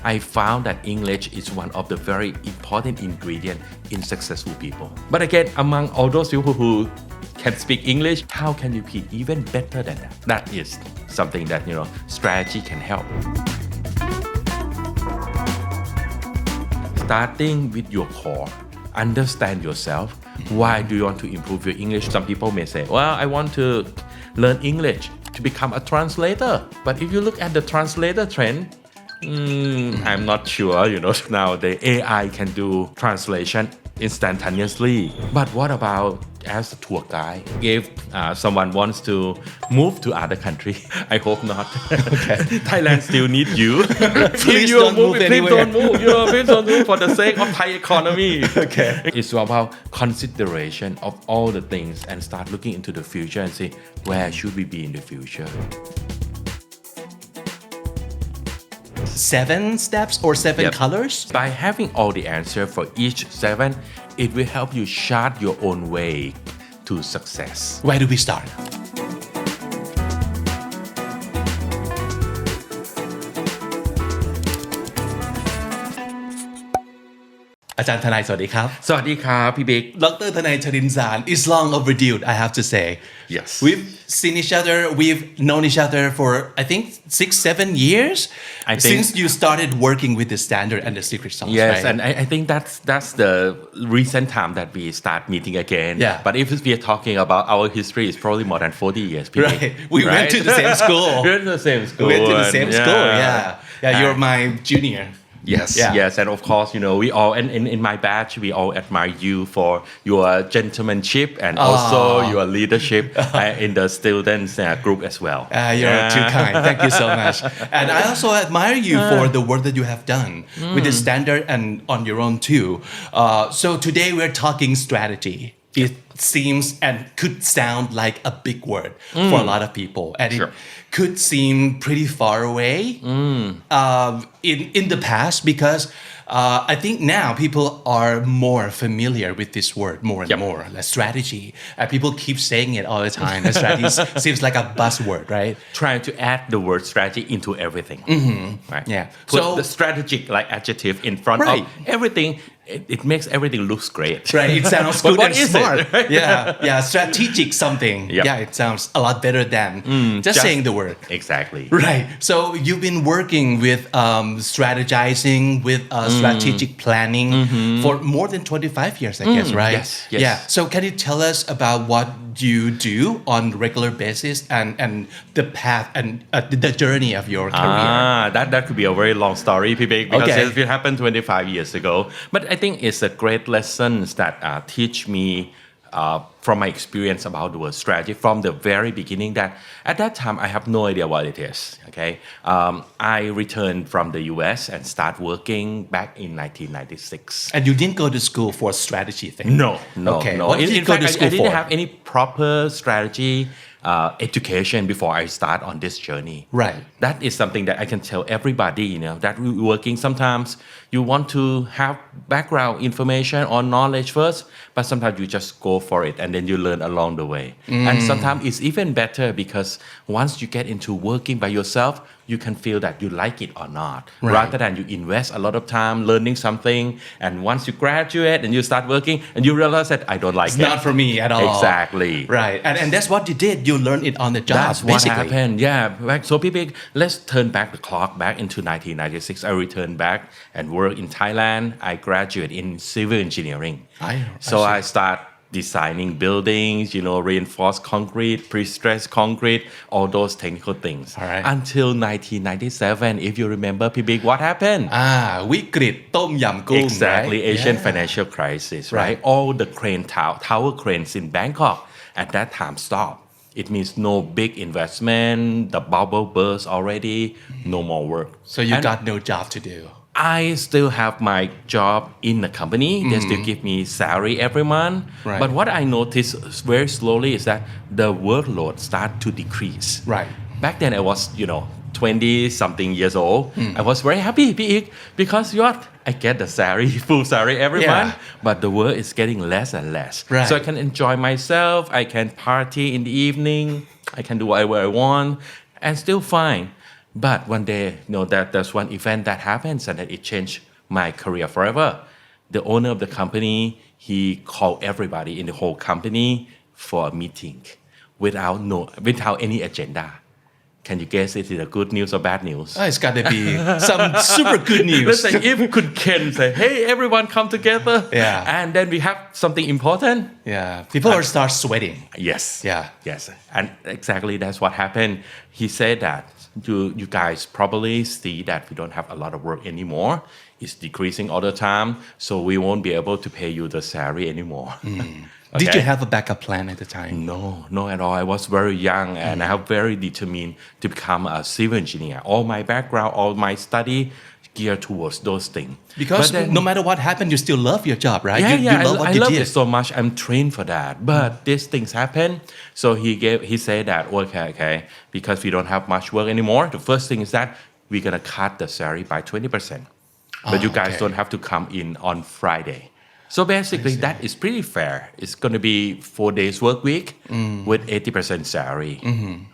I found that English is one of the very important ingredient in successful people. But again, among all those people who can speak English, how can you be even better than that? That is something that, strategy can help. Starting with your core, understand yourself. Why do you want to improve your English? Some people may say, well, I want to learn English to become a translator. But if you look at the translator trend, I'm not sure, nowadays AI can do translation instantaneously. But what about as a tour guide? If someone wants to move to other country, I hope not. Okay. Thailand still need you. Please don't move anywhere. Please don't move for the sake of Thai economy. Okay. It's about consideration of all the things and start looking into the future and say, where should we be in the future? 7 steps or 7 colors? By having all the answer for each 7, it will help you chart your own way to success. Where do we start? อาจารย์ทนายสวัสดีครับ สวัสดีครับพี่บิ๊ก ดร. ทนายชรินสาร is long overdue I have to say Yes we've seen each other we've known each other for I think 6-7 years since you started working with the standard and the secret sauce Yes right? and I think that's the recent time that we start meeting again Yeah. But if we are talking about our history it's probably more than 40 years PB, right we went to the same school we went to the same school we went to the same school yeah you're my junior Yes and of course we all and in my batch we all admire you for your gentlemanship and also your leadership in the students group as well you're too kind thank you so much and I also admire you for the work that you have done with the standard and on your own too so today we're talking strategy it seems and could sound like a big word for a lot of people and Sure. it could seem pretty far away in the past because I think now people are more familiar with this word more and more like strategy and people keep saying it all the time and strategy seems like a buzzword right trying to add the word strategy into everything right put the strategic like adjective in front of everything it makes everything looks great right it sounds good and smart right? yeah strategic something it sounds a lot better than just saying the word exactly right so you've been working with strategizing with strategic planning for more than 25 years I guess right yes yeah so can you tell us about what you do on regular basis and the path and the journey of your career that could be a very long story PB because Okay. it happened 25 years ago but I think it's a great lessons that teach me from my experience about the word strategy from the very beginning that at that time I have no idea what it is okay I returned from the US and start working back in 1996 and you didn't go to school for strategy thing no okay no what did you go to school I didn't for have any proper strategy education before I start on this journey right that is something that I can tell everybody that we working sometimes you want to have background information or knowledge first but sometimes you just go for it and then you learn along the way and sometimes it's even better because once you get into working by yourself you can feel that you like it or not rather than you invest a lot of time learning something and once you graduate and you start working and you realize that I don't like it's not for me at all exactly right and that's what you did you learned it on the job that's basically. what happened so people let's turn back the clock back into 1996 I returned back and work in Thailand I graduate in civil engineering so I start designing buildings, reinforced concrete, pre-stressed concrete, all those technical things. All right. Until 1997, if you remember, PB, what happened? วิกฤตต้มยำกุ้ง Exactly, right? Asian financial crisis, right? All the tower cranes in Bangkok at that time stopped. It means no big investment, the bubble burst already, no more work. So you got no job to do. I still have my job in the company. They still give me salary every month. Right. But what I noticed very slowly is that the workload start to decrease. Right. Back then I was, 20 something years old. I was very happy because I get the salary, full salary every month, but the work is getting less and less. Right. So I can enjoy myself. I can party in the evening. I can do whatever I want and still fine. But one day, that there's one event that happens and that it changed my career forever. The owner of the company, he called everybody in the whole company for a meeting without any agenda. Can you guess is it a good news or bad news? Oh, it's got to be some super good news. Let's say if could Ken say, hey, everyone come together. Yeah. And then we have something important. Yeah. People will start sweating. Yes. Yeah. Yes. And exactly that's what happened. He said that you guys probably see that we don't have a lot of work anymore. It's decreasing all the time. So we won't be able to pay you the salary anymore. Did Okay. you have a backup plan at the time? No, at all. I was very young and I have very determined to become a civil engineer. All my background, all my study geared towards those things. Because But then- no matter what happened, you still love your job, right? yeah, you love what I you love did. it so much. I'm trained for that. But these things happen. So he said that, okay, because we don't have much work anymore, the first thing is that we're going to cut the salary by 20%. But you guys okay. don't have to come in on Friday. So basically, that is pretty fair. It's going to be 4 days work week with 80% salary,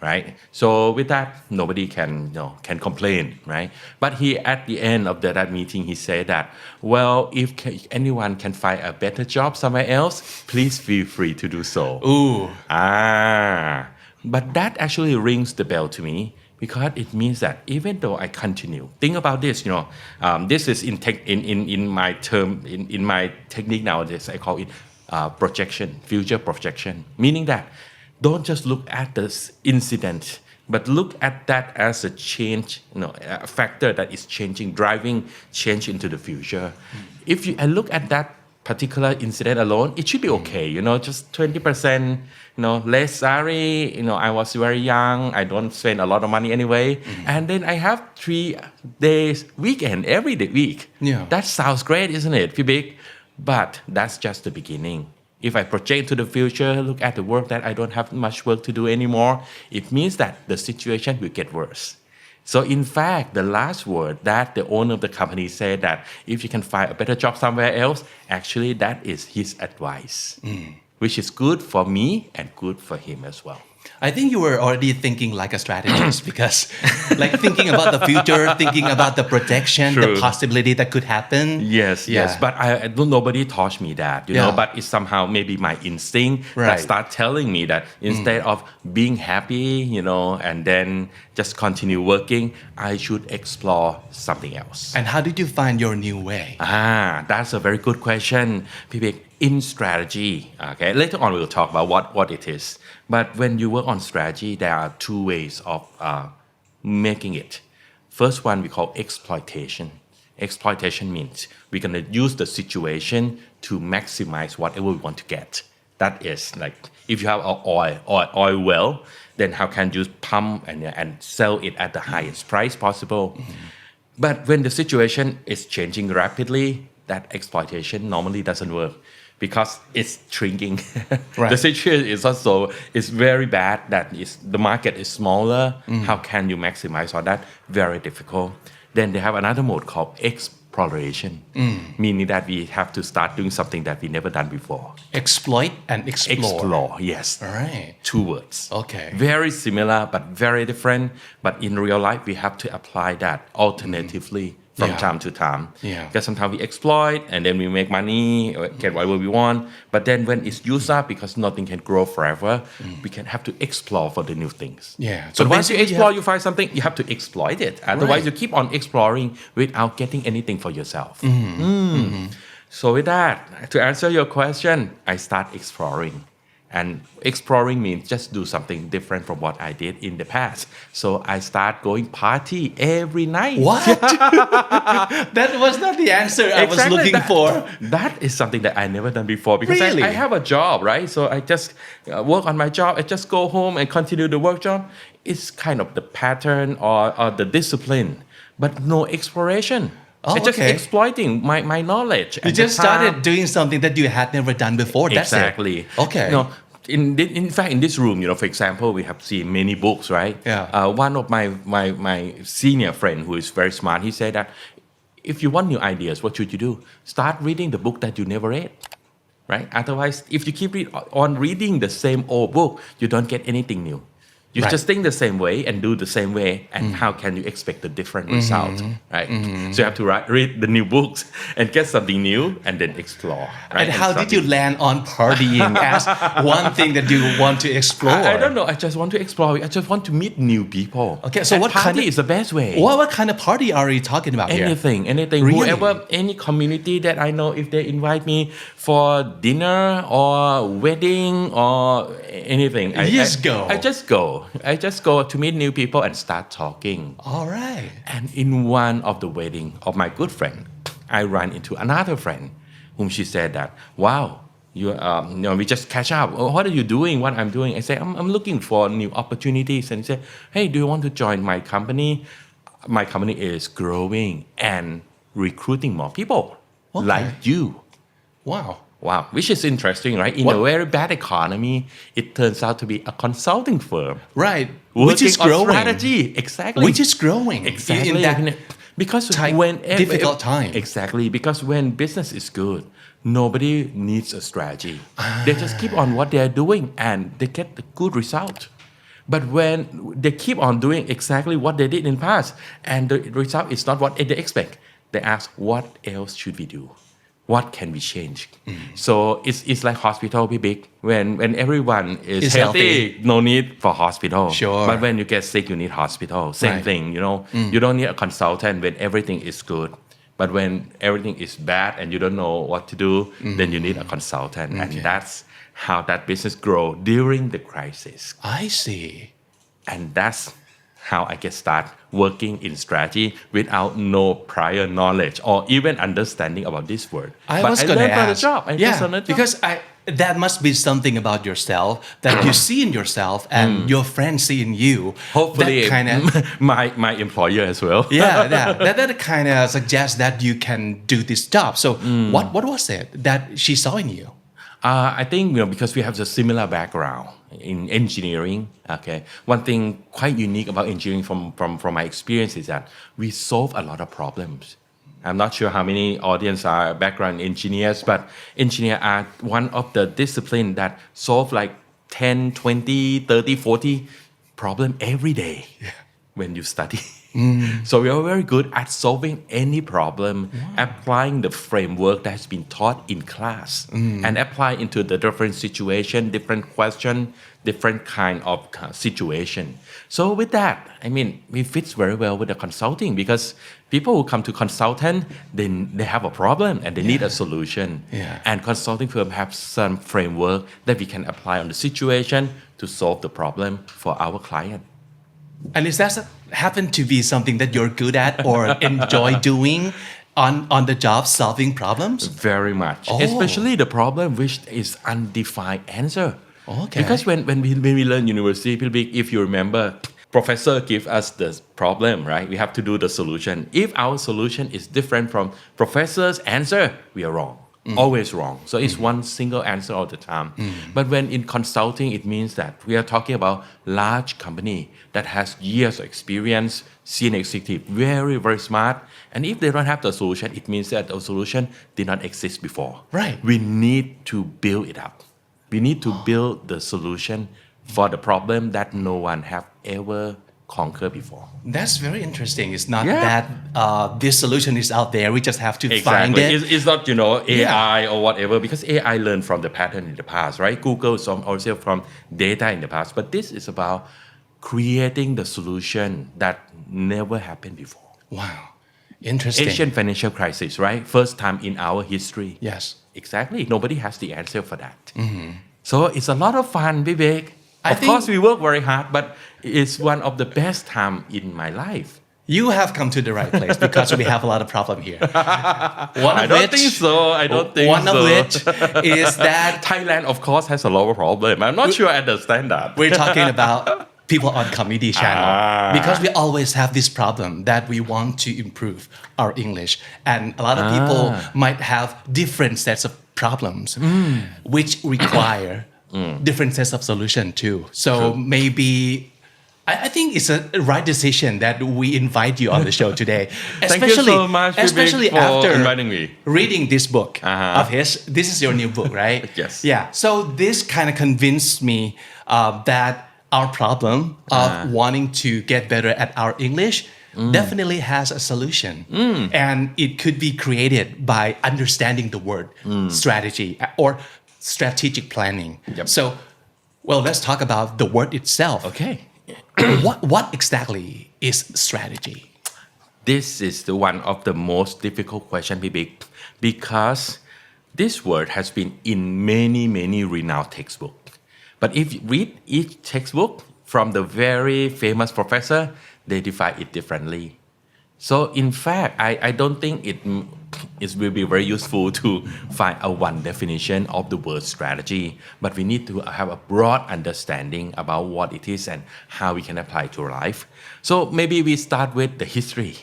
right? So with that, nobody can complain, right? But at the end of that meeting, he said that, well, if anyone can find a better job somewhere else, please feel free to do so. Ooh. But that actually rings the bell to me. Because it means that even though I continue, think about this, this is in my term, in my technique nowadays, I call it projection, future projection. Meaning that don't just look at this incident, but look at that as a change, a factor that is driving change into the future. If I look at that particular incident alone, it should be okay, just 20%, less salary, I was very young, I don't spend a lot of money anyway, and then I have 3 days weekend every week. Yeah. That sounds great, isn't it, Pibik? But that's just the beginning. If I project to the future, look at the work that I don't have much work to do anymore, it means that the situation will get worse. So in fact, the last word that the owner of the company said that if you can find a better job somewhere else, actually that is his advice, which is good for me and good for him as well. I think you were already thinking like a strategist because like thinking about the future, thinking about the protection, True. the possibility that could happen. Yes. But nobody taught me that, Yeah. but it's somehow maybe my instinct that Right. start telling me that instead of being happy, and then just continue working, I should explore something else. And how did you find your new way? That's a very good question, Pibik. In strategy, okay, later on we'll talk about what it is. But when you work on strategy, there are 2 ways of making it. First one we call exploitation. Exploitation means we're going to use the situation to maximize whatever we want to get. That is like if you have an oil well, then how can you pump and sell it at the highest price possible? But when the situation is changing rapidly, that exploitation normally doesn't work because it's shrinking. Right. The situation is very bad that the market is smaller. How can you maximize on that? Very difficult. Then they have another mode called exploration, meaning that we have to start doing something that we never done before. Exploit and explore. Explore, yes. All right. 2 words. Okay. Very similar but very different. But in real life, we have to apply that alternatively from Yeah. time to time. Yeah. Because sometimes we exploit and then we make money, get whatever we want. But then when it's used up, because nothing can grow forever, we can have to explore for the new things. Yeah. So So once you basically you explore, have- you find something, you have to exploit it. Otherwise, Right. you keep on exploring without getting anything for yourself. So with that, to answer your question, I start exploring. And exploring means just do something different from what I did in the past. So I start going party every night. What? That was not the answer I was Exactly. looking That- for. That is something that I never done before because Really? I have a job, right? So I just work on my job. I just go home and continue the work job. It's kind of the pattern or the discipline, but no exploration. Oh, I just okay. exploiting my knowledge. You and the just started time. doing something that you had never done before. That's Exactly. it. Okay. In fact, in this room, for example, we have seen many books, right? Yeah. One of my senior friend who is very smart, he said that if you want new ideas, what should you do? Start reading the book that you never read, right? Otherwise, if you keep on reading the same old book, you don't get anything new. You Right. just think the same way and do the same way, and how can you expect the different result, right? So you have to read the new books and get something new, and then explore. Right? And how did you land on partying as one thing that you want to explore? I don't know. I just want to explore. I just want to meet new people. Okay, so and what party kind of- is the best way. What kind of party are you talking about here? Anything. Really? Whoever, any community that I know, if they invite me for dinner or wedding or anything, You just go. I just go to meet new people and start talking. All right. And in one of the wedding of my good friend, I ran into another friend, whom she said that, wow, we just catch up. Oh, what are you doing? What I'm doing? I say, I'm looking for new opportunities. And she said, hey, do you want to join my company? My company is growing and recruiting more people like you. Wow. Wow, which is interesting, right? In What- a very bad economy, it turns out to be a consulting firm. Right. Which is Working on growing. strategy. Exactly. Which is growing. Exactly. In that because tight, when difficult time. Exactly. Because when business is good, nobody needs a strategy. They just keep on what they are doing and they get the good result. But when they keep on doing exactly what they did in the past and the result is not what they expect, they ask, what else should we do? What can we change? So it's like hospital, be big. When everyone is Is healthy, healthy. no need for hospital. Sure. But when you get sick, you need hospital. Same Right. thing, You don't need a consultant when everything is good. But when everything is bad and you don't know what to do, then you need a consultant. And that's how that business grow during the crisis. I see. And that's how I get started working in strategy without no prior knowledge or even understanding about this word. I But was I going to learned ask. on the job. I just on the job. Because that must be something about yourself that you see in yourself and your friends see in you. Hopefully, that kind of my employer as well. that kind of suggests that you can do this job. So what was it that she saw in you? I think because we have a similar background in engineering. Okay, one thing quite unique about engineering from my experience is that we solve a lot of problems. I'm not sure how many audience are background engineers, but engineers are one of the discipline that solve like 10, 20, 30, 40 problem every day when you study. So we are very good at solving any problem, applying the framework that has been taught in class, and apply into the different situation, different question, different kind of situation. So with that, we fit very well with the consulting because people who come to consultant, then they have a problem and they need a solution. Yeah. And consulting firm have some framework that we can apply on the situation to solve the problem for our client. And is that happen to be something that you're good at or enjoy doing on the job, solving problems? Very much, Oh. especially the problem which is undefined answer. Okay. Because when we learn university, if you remember, professor give us the problem, right? We have to do the solution. If our solution is different from professor's answer, we are wrong. Always wrong. So it's one single answer all the time. But when in consulting, it means that we are talking about large company that has years of experience, senior executive, very, very smart. And if they don't have the solution, it means that the solution did not exist before. Right. We need to build it up. We need to build the solution for the problem that no one have ever conquered before. That's very interesting. It's not Yeah. that this solution is out there. We just have to find Exactly. it. It's not, AI or whatever, because AI learned from the pattern in the past, right? Google is also from data in the past. But this is about creating the solution that never happened before. Wow. Interesting. Asian financial crisis, right? First time in our history. Yes. Exactly. Nobody has the answer for that. So it's a lot of fun, Vivek. I Of think- course, we work very hard, but it's one of the best time in my life. You have come to the right place because we have a lot of problem here. I don't think so. I don't think One so. of which is that Thailand, of course, has a lot of problem. I'm not sure I understand that. we're talking about people on comedy channel because we always have this problem that we want to improve our English, and a lot of people might have different sets of problems which require different sets of solution too. So maybe I think it's a right decision that we invite you on the show today. Thank you so much, Vivek, especially for after inviting me. reading this book of his. This is your new book, right? Yes. Yeah. So this kind of convinced me that our problem of wanting to get better at our English definitely has a solution. And it could be created by understanding the word strategy or strategic planning. So, well, let's talk about the word itself. Okay. What exactly is strategy? This is one of the most difficult question, Big, because this word has been in many renowned textbooks. But if you read each textbook from the very famous professor, they define it differently. So in fact, I don't think it will be very useful to find a one definition of the word strategy, but we need to have a broad understanding about what it is and how we can apply it to life. So maybe we start with the history.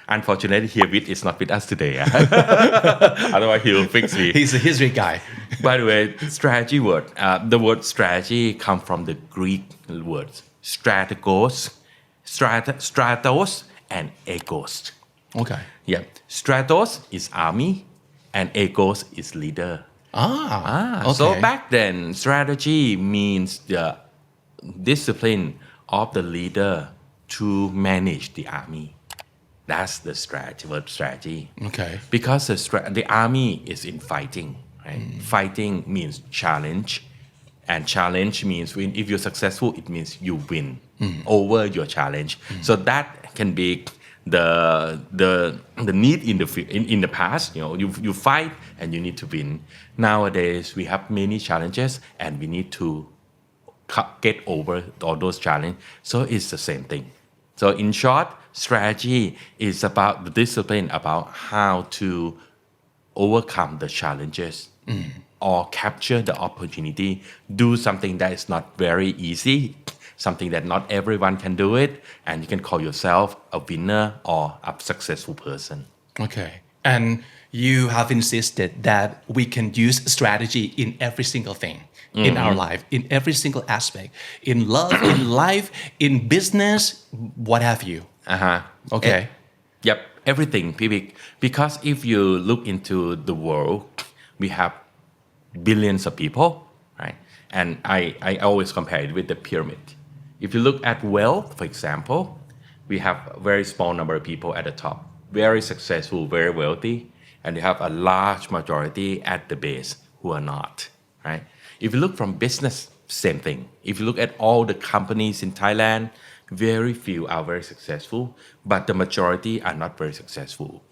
Unfortunately, Hirvit is not with us today. Otherwise, he will fix me. He's a history guy. By the way, strategy word. The word strategy comes from the Greek words strategos, stratos, and egos. Okay. Yeah, stratos is army, and egos is leader. Okay. So back then, strategy means the discipline of the leader to manage the army. That's the strategy, word strategy. Okay. Because the army is in fighting, right? Fighting means challenge, and challenge means if you're successful, it means you win over your challenge. So that can be the need in the past. You fight and you need to win. Nowadays we have many challenges and we need to get over all those challenges. So it's the same thing. So in short, strategy is about the discipline about how to overcome the challenges or capture the opportunity, do something that is not very easy, something that not everyone can do it, and you can call yourself a winner or a successful person. Okay. And you have insisted that we can use strategy in every single thing in our life, in every single aspect, in love, in life, in business, what have you. Okay. Yep, everything, because if you look into the world, we have billions of people, right? And I always compare it with the pyramid. If you look at wealth, for example, we have a very small number of people at the top, very successful, very wealthy, and you have a large majority at the base who are not, right? If you look from business, same thing. If you look at all the companies in Thailand, very few are very successful, but the majority are not very successful.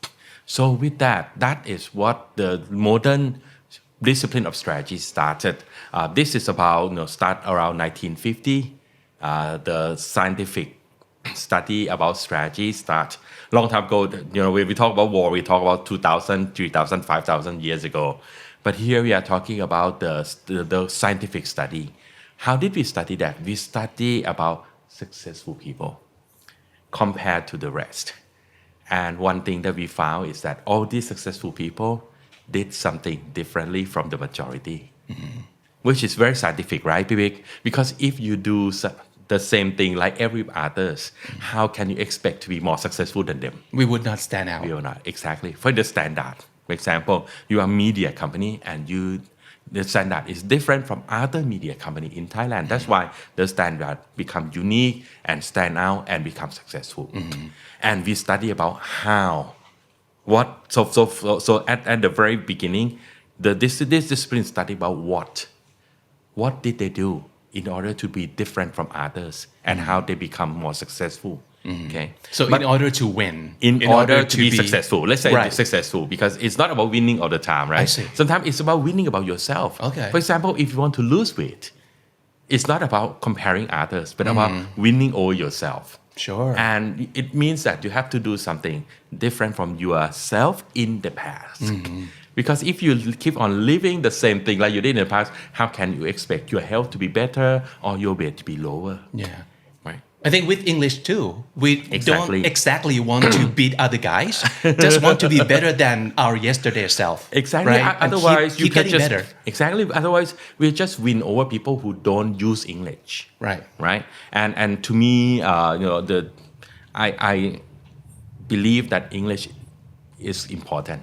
So with that is what the modern discipline of strategy started. This is about start around 1950. The scientific study about strategy start long time ago. When we talk about war, we talk about 2,000, 3,000, 5,000 years ago. But here we are talking about the scientific study. How did we study that? We study about successful people compared to the rest. And one thing that we found is that all these successful people did something differently from the majority, which is very scientific, right, Vivek? Because if you do the same thing like every others, how can you expect to be more successful than them? We would not stand out. We will not, exactly. For the standard, for example, you are a media company and the standard is different from other media company in Thailand. That's why the standard become unique and stand out and become successful. And we study about how, so at the very beginning, this discipline study about what did they do in order to be different from others and how they become more successful. Okay. So in order to win, in order to be successful, let's say successful, because it's not about winning all the time, right? I see. Sometimes it's about winning about yourself. Okay. For example, if you want to lose weight, it's not about comparing others, but about winning over yourself. Sure. And it means that you have to do something different from yourself in the past. Because if you keep on living the same thing like you did in the past, how can you expect your health to be better or your weight to be lower? Yeah. Right. I think with English too, we Exactly. don't exactly want to beat other guys, just want to be better than our yesterday self. Exactly. Right? And Otherwise, keep you can getting just better. Exactly. Otherwise, we just win over people who don't use English. Right. Right. And to me, I believe that English is important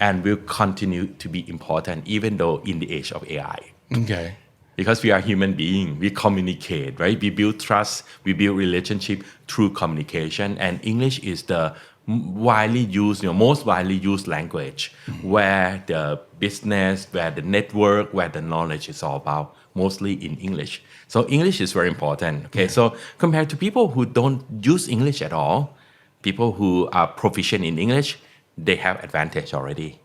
and will continue to be important even though in the age of AI. Okay. because we are human being. We communicate, right? We build trust, we build relationship through communication, and English is the widely used, most widely used language where the business, where the network, where the knowledge is all about, mostly in English. So English is very important. Okay, so compared to people who don't use English at all, people who are proficient in English, they have advantage already.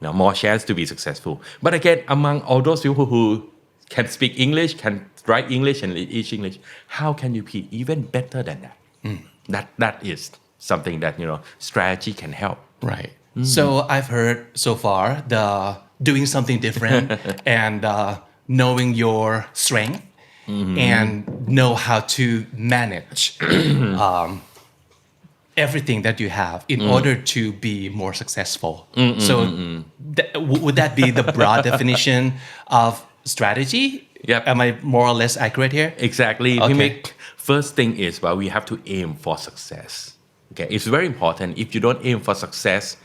More chance to be successful. But again, among all those people who can speak English, can write English and teach English, how can you be even better than that? That is something that strategy can help. Right. So I've heard so far the doing something different and knowing your strength and know how to manage everything that you have in order to be more successful. So would that be the broad definition of strategy? Yep. Am I more or less accurate here? Exactly. Okay. First thing is we have to aim for success. Okay, it's very important. If you don't aim for success,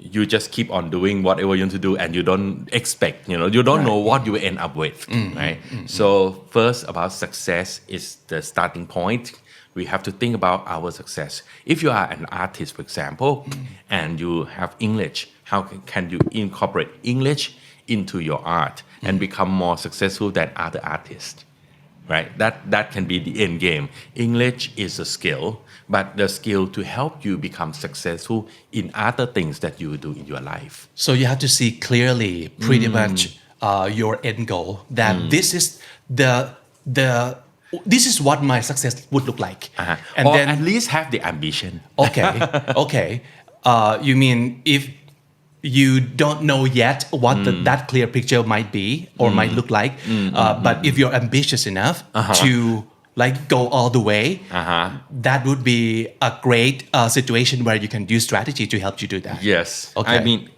you just keep on doing whatever you want to do and you don't expect, you don't know what you will end up with, right? So first about success is the starting point. We have to think about our success. If you are an artist, for example, and you have English, how can you incorporate English into your art and become more successful than other artists? Right? That can be the end game. English is a skill, but the skill to help you become successful in other things that you do in your life. So you have to see clearly pretty much your end goal that this is what my success would look like. And then at least have the ambition. Okay. You mean if you don't know yet what that clear picture might be or might look like, but if you're ambitious enough to go all the way, that would be a great situation where you can use strategy to help you do that. Yes. Okay. I mean,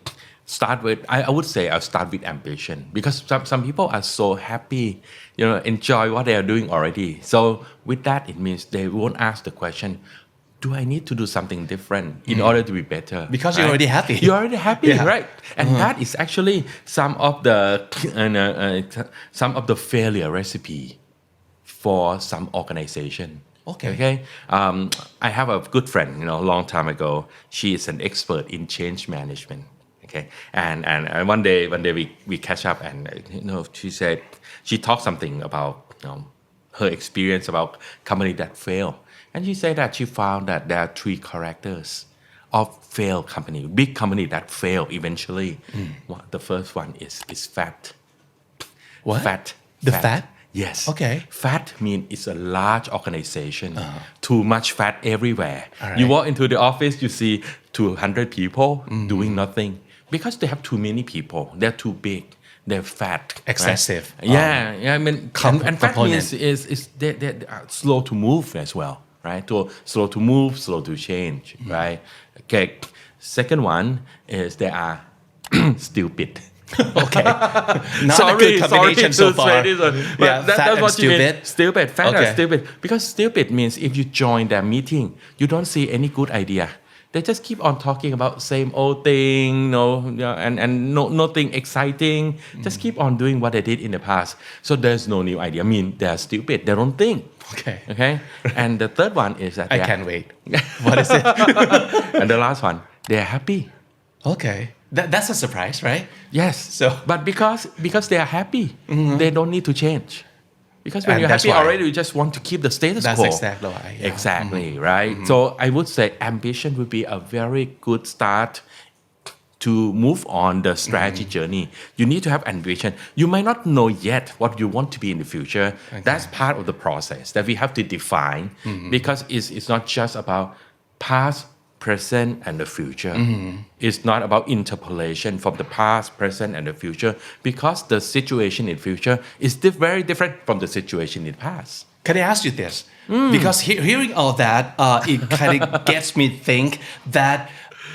I would say I'll start with ambition because some people are so happy, enjoy what they are doing already. So with that, it means they won't ask the question, do I need to do something different in order to be better? Because you're already happy. You're already happy, right? And that is actually some of the failure recipe for some organization. Okay. I have a good friend, a long time ago. She is an expert in change management. Okay, and one day we catch up and she said she talked something about her experience about company that fail. And she said that she found that there are 3 characters of failed company, big company that fail eventually. The first one is fat. What? Fat. Fat? Yes. Okay. Fat means it's a large organization. Too much fat everywhere. Right. You walk into the office, you see 200 people doing nothing because they have too many people. They're too big. They're fat. Excessive. Right? Yeah. I mean, and fat means is they are slow to move as well. Right? Slow to move, slow to change, right? Okay. Second one is they are stupid. Okay. Not a good combination so far. But that's what you mean. Stupid. Fat Okay. are stupid. Because stupid means if you join their meeting, you don't see any good idea. They just keep on talking about same old thing, and nothing exciting. Just keep on doing what they did in the past. So there's no new idea. I mean, they're stupid. They don't think. Okay. And the third one is that I can't wait. What is it? And the last one, they're happy. Okay. That's a surprise, right? Yes. So, but because they are happy, they don't need to change. Because when you're happy already, you just want to keep the status quo. That's exactly why. Yeah. Exactly, right? So I would say ambition would be a very good start to move on the strategy journey. You need to have ambition. You might not know yet what you want to be in the future. Okay. That's part of the process that we have to define because it's not just about past, present, and the future. It's not about interpolation from the past, present, and the future because the situation in future is very different from the situation in the past. Can I ask you this? Because hearing all that, it kind of gets me think that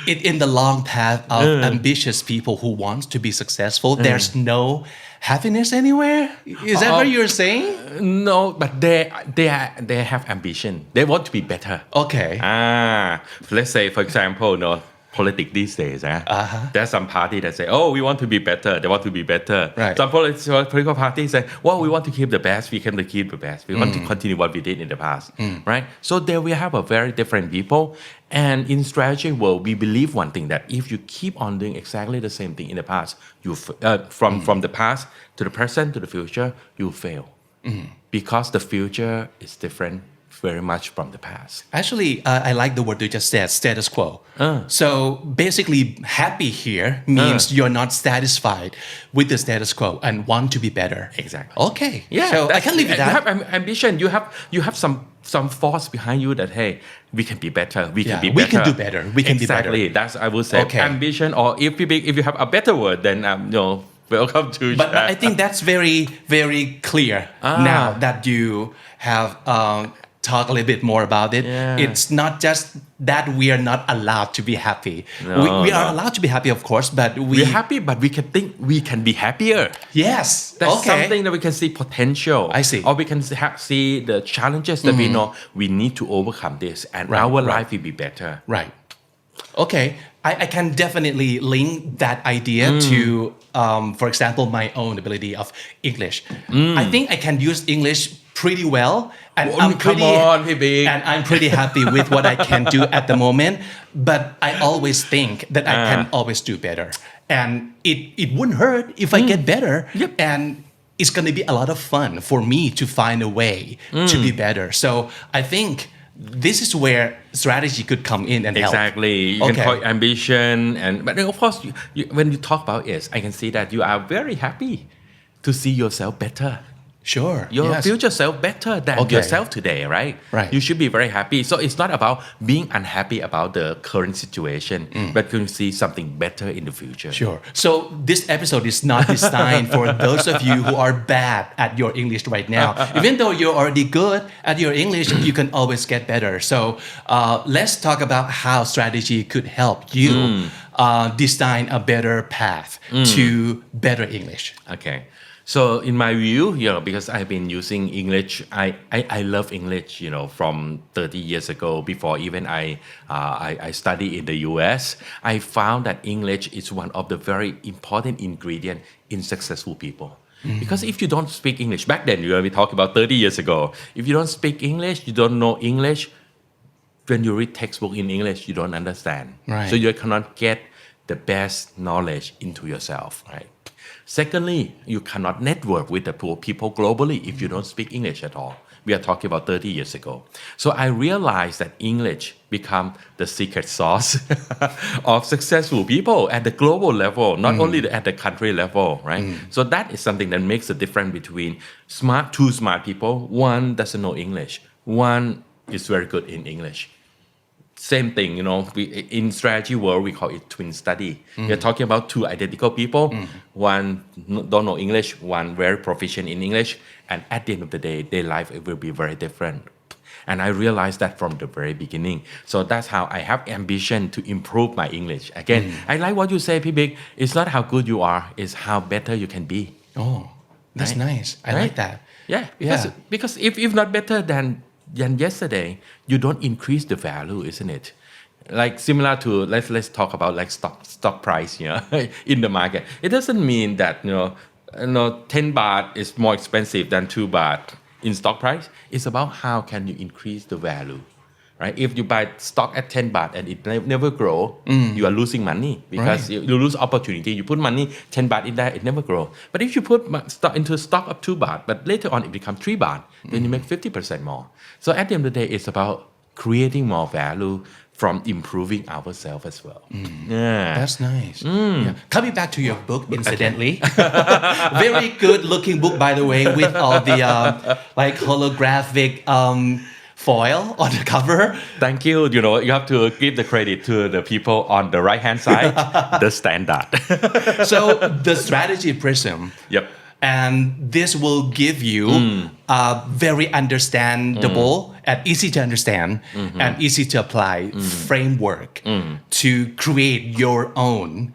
in the long path of ambitious people who want to be successful, there's no happiness anywhere? Is that what you're saying? No, but they have ambition. They want to be better. Okay. Let's say, for example, politics these days. There's some party that say, oh, we want to be better. They want to be better. Right. Some political parties say, well, we want to keep the best. We can keep the best. We want to continue what we did in the past. Right? So there we have a very different people. And in strategy world, we believe one thing, that if you keep on doing exactly the same thing in the past, from the past to the present to the future, you fail. Because the future is different very much from the past. Actually, I like the word you just said, status quo. So basically, happy here means you're not satisfied with the status quo and want to be better. Exactly. Okay. Yeah. So I can live with that. You have ambition. You have some force behind you that, hey, we can be better. We can be better. We can do better. We can be better. Exactly. That's, I would say, ambition. Or if you have a better word, then welcome to. But I think that's very, very clear now that you have talk a little bit more about it. It's not just that we are not allowed to be happy. We are allowed to be happy, of course, but we're happy, but we can think we can be happier. Yes. That's something that we can see potential. I see. Or we can see the challenges that we know we need to overcome this, and our life will be better. Right. Okay. I can definitely link that idea to, for example, my own ability of English. I think I can use English pretty well, and I'm pretty happy with what I can do at the moment. But I always think that I can always do better, and it wouldn't hurt if I get better. Yep. And it's going to be a lot of fun for me to find a way to be better. So I think this is where strategy could come in and help. Exactly. You can call it ambition, but of course, when you talk about it, I can see that you are very happy to see yourself better. Sure. Your future self better than yourself today, right? Right. You should be very happy. So it's not about being unhappy about the current situation, but you can see something better in the future. Sure. So this episode is not designed for those of you who are bad at your English right now. Even though you're already good at your English, you can always get better. So let's talk about how strategy could help you design a better path to better English. Okay. So in my view, because I've been using English, I love English, from 30 years ago. Before even I studied in the US, I found that English is one of the very important ingredients in successful people. Because if you don't speak English, back then, we talked about 30 years ago, if you don't speak English, you don't know English, when you read textbook in English, you don't understand. Right. So you cannot get the best knowledge into yourself, right? Secondly, you cannot network with the poor people globally if you don't speak English at all. We are talking about 30 years ago. So I realized that English become the secret sauce of successful people at the global level, not only at the country level, right? So that is something that makes a difference between two smart people. One doesn't know English. One is very good in English. Same thing, in strategy world, we call it twin study. We're talking about two identical people. One don't know English, one very proficient in English. And at the end of the day, their life will be very different. And I realized that from the very beginning. So that's how I have ambition to improve my English. Again, I like what you say, P-Big. It's not how good you are, it's how better you can be. Oh, that's nice. I like that. Yeah. Because if not better than yesterday, you don't increase the value, isn't it? Like similar to let's talk about like stock price, in the market. It doesn't mean that 10 baht is more expensive than 2 baht in stock price. It's about how can you increase the value, right? If you buy stock at 10 baht and it never grow, you are losing money because you lose opportunity. You put money 10 baht in there, it never grow. But if you put stock into stock of 2 baht, but later on it becomes 3 baht, then you make 50% more. So at the end of the day, it's about creating more value from improving ourselves as well. That's nice. Yeah. Coming back to your book, incidentally, very good looking book, by the way, with all the holographic foil on the cover. Thank you. You have to give the credit to the people on the right hand side, the standard. So the strategy prism. Yep. And this will give you a very understandable and easy to understand and easy to apply framework to create your own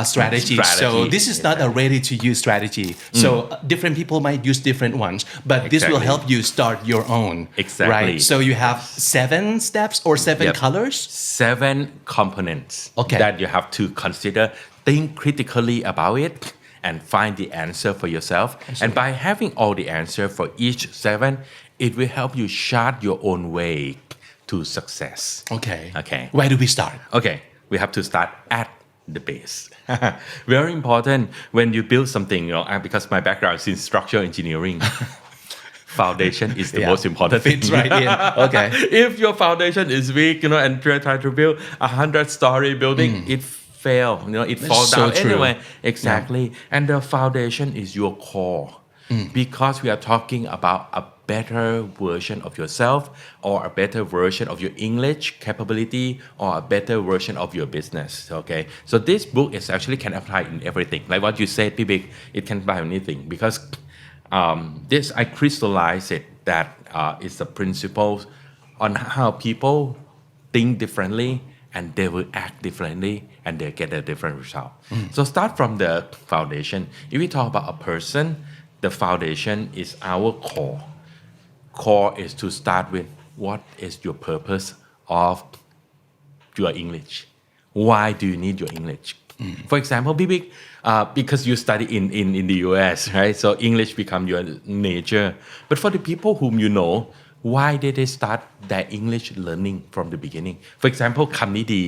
strategy. So Strategy, this is not a ready-to-use strategy. So different people might use different ones, but this will Exactly. help you start your own. Exactly. Right. So you have 7 steps or 7 Yep. colors. 7 components Okay. that you have to consider. Think critically about it and find the answer for yourself. And by having all the answer for each 7, it will help you chart your own way to success. Okay. Okay. Where do we start? Okay, we have to start at the base. Very important when you build something, because my background is in structural engineering. Foundation is the Yeah. most important thing. Fits right in. Okay. If your foundation is weak, and you're trying to build a 100-story building, it fail, it falls so down true. anyway. Exactly. And the foundation is your core. Because we are talking about a better version of yourself or a better version of your English capability or a better version of your business. Okay. So this book is actually can apply in everything. Like what you said, Pibik, it can apply on anything because this I crystallize it that it's a principle on how people think differently and they will act differently and they get a different result. So start from the foundation. If we talk about a person, the foundation is our core. Core is to start with what is your purpose of your English. Why do you need your English? For example, Bibik, because you study in the US, right? So English become your nature. But for the people whom you know, why did they start their English learning from the beginning? For example, คำนี้ดี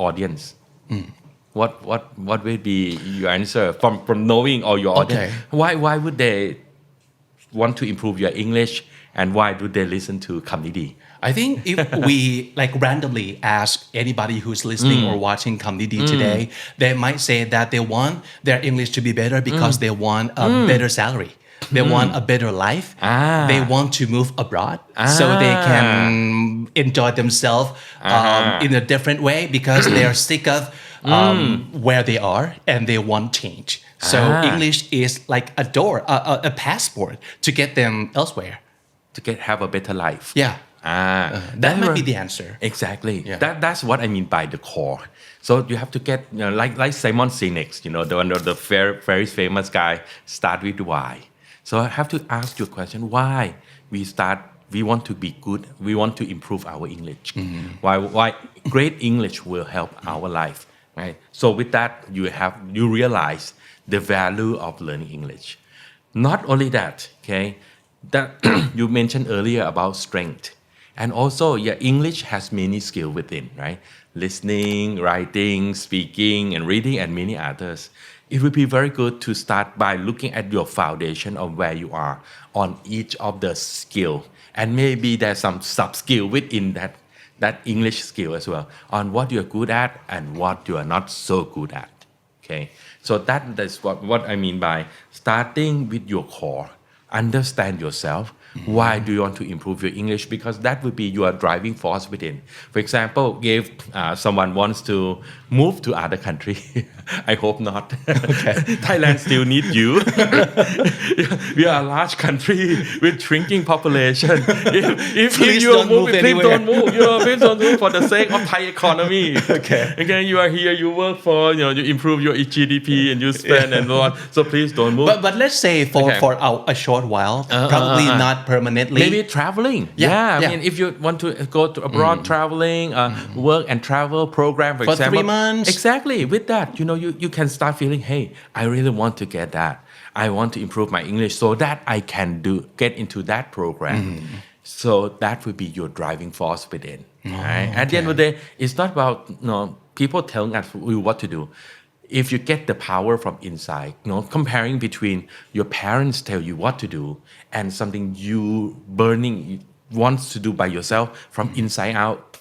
audience. What will be your answer from knowing all your audience? Okay. Why would they want to improve your English and why do they listen to คำนี้ดี I think if we like randomly ask anybody who's listening or watching Kamdidi today, they might say that they want their English to be better because they want a better salary. They want a better life. They want to move abroad so they can enjoy themselves in a different way because they are sick of where they are and they want change. So English is like a door, a passport to get them elsewhere. To have a better life. Yeah. That might be the answer. Exactly. Yeah. That's what I mean by the core. So you have to get, like Simon Sinek, the very famous guy, start with why. So I have to ask you a question, why we want to be good, we want to improve our English. Why great English will help our life, right? So with that, you realize the value of learning English. Not only that, okay, that you mentioned earlier about strength. And also, English has many skills within, right? Listening, writing, speaking, and reading, and many others. It would be very good to start by looking at your foundation of where you are on each of the skill. And maybe there's some sub-skill within that English skill as well, on what you're good at and what you are not so good at, okay? So that's what I mean by starting with your core. Understand yourself. Why do you want to improve your English? Because that would be your driving force within. For example, if someone wants to move to other country, I hope not. Okay. Thailand still needs you. We are a large country with shrinking population. If you move, please don't move. Please don't move for the sake of Thai economy. Okay. Again, you are here. You work for you improve your GDP and you spend and so on. So please don't move. But let's say for a short while, probably not permanently. Maybe traveling. I mean, if you want to go to abroad, traveling, work and travel program, for example. 3 months. Exactly. With that, you can start feeling, hey, I really want to get that. I want to improve my English so that I can get into that program. So that would be your driving force within. Right? At the end of the day, it's not about people telling us what to do. If you get the power from inside, comparing between your parents tell you what to do and something you burning wants to do by yourself from inside out,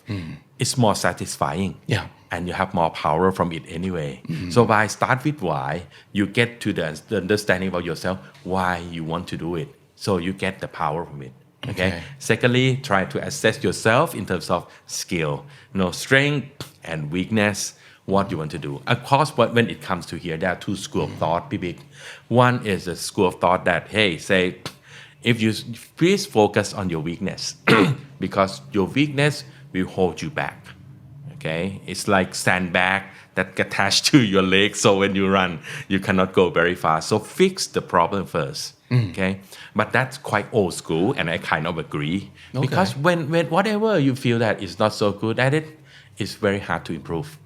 it's more satisfying. Yeah. And you have more power from it anyway. So by start with why, you get to the understanding about yourself, why you want to do it. So you get the power from it. Okay. Secondly, try to assess yourself in terms of skill, strength and weakness. What you want to do. Of course, when it comes to here, there are 2 schools of thought, Big. One is a school of thought that, hey, say, if you please focus on your weakness, because your weakness will hold you back. Okay, it's like sandbag that attach to your legs, so when you run you cannot go very fast. So fix the problem first. Okay, but that's quite old school, and I kind of agree because when whatever you feel that is not so good at it, it's very hard to improve.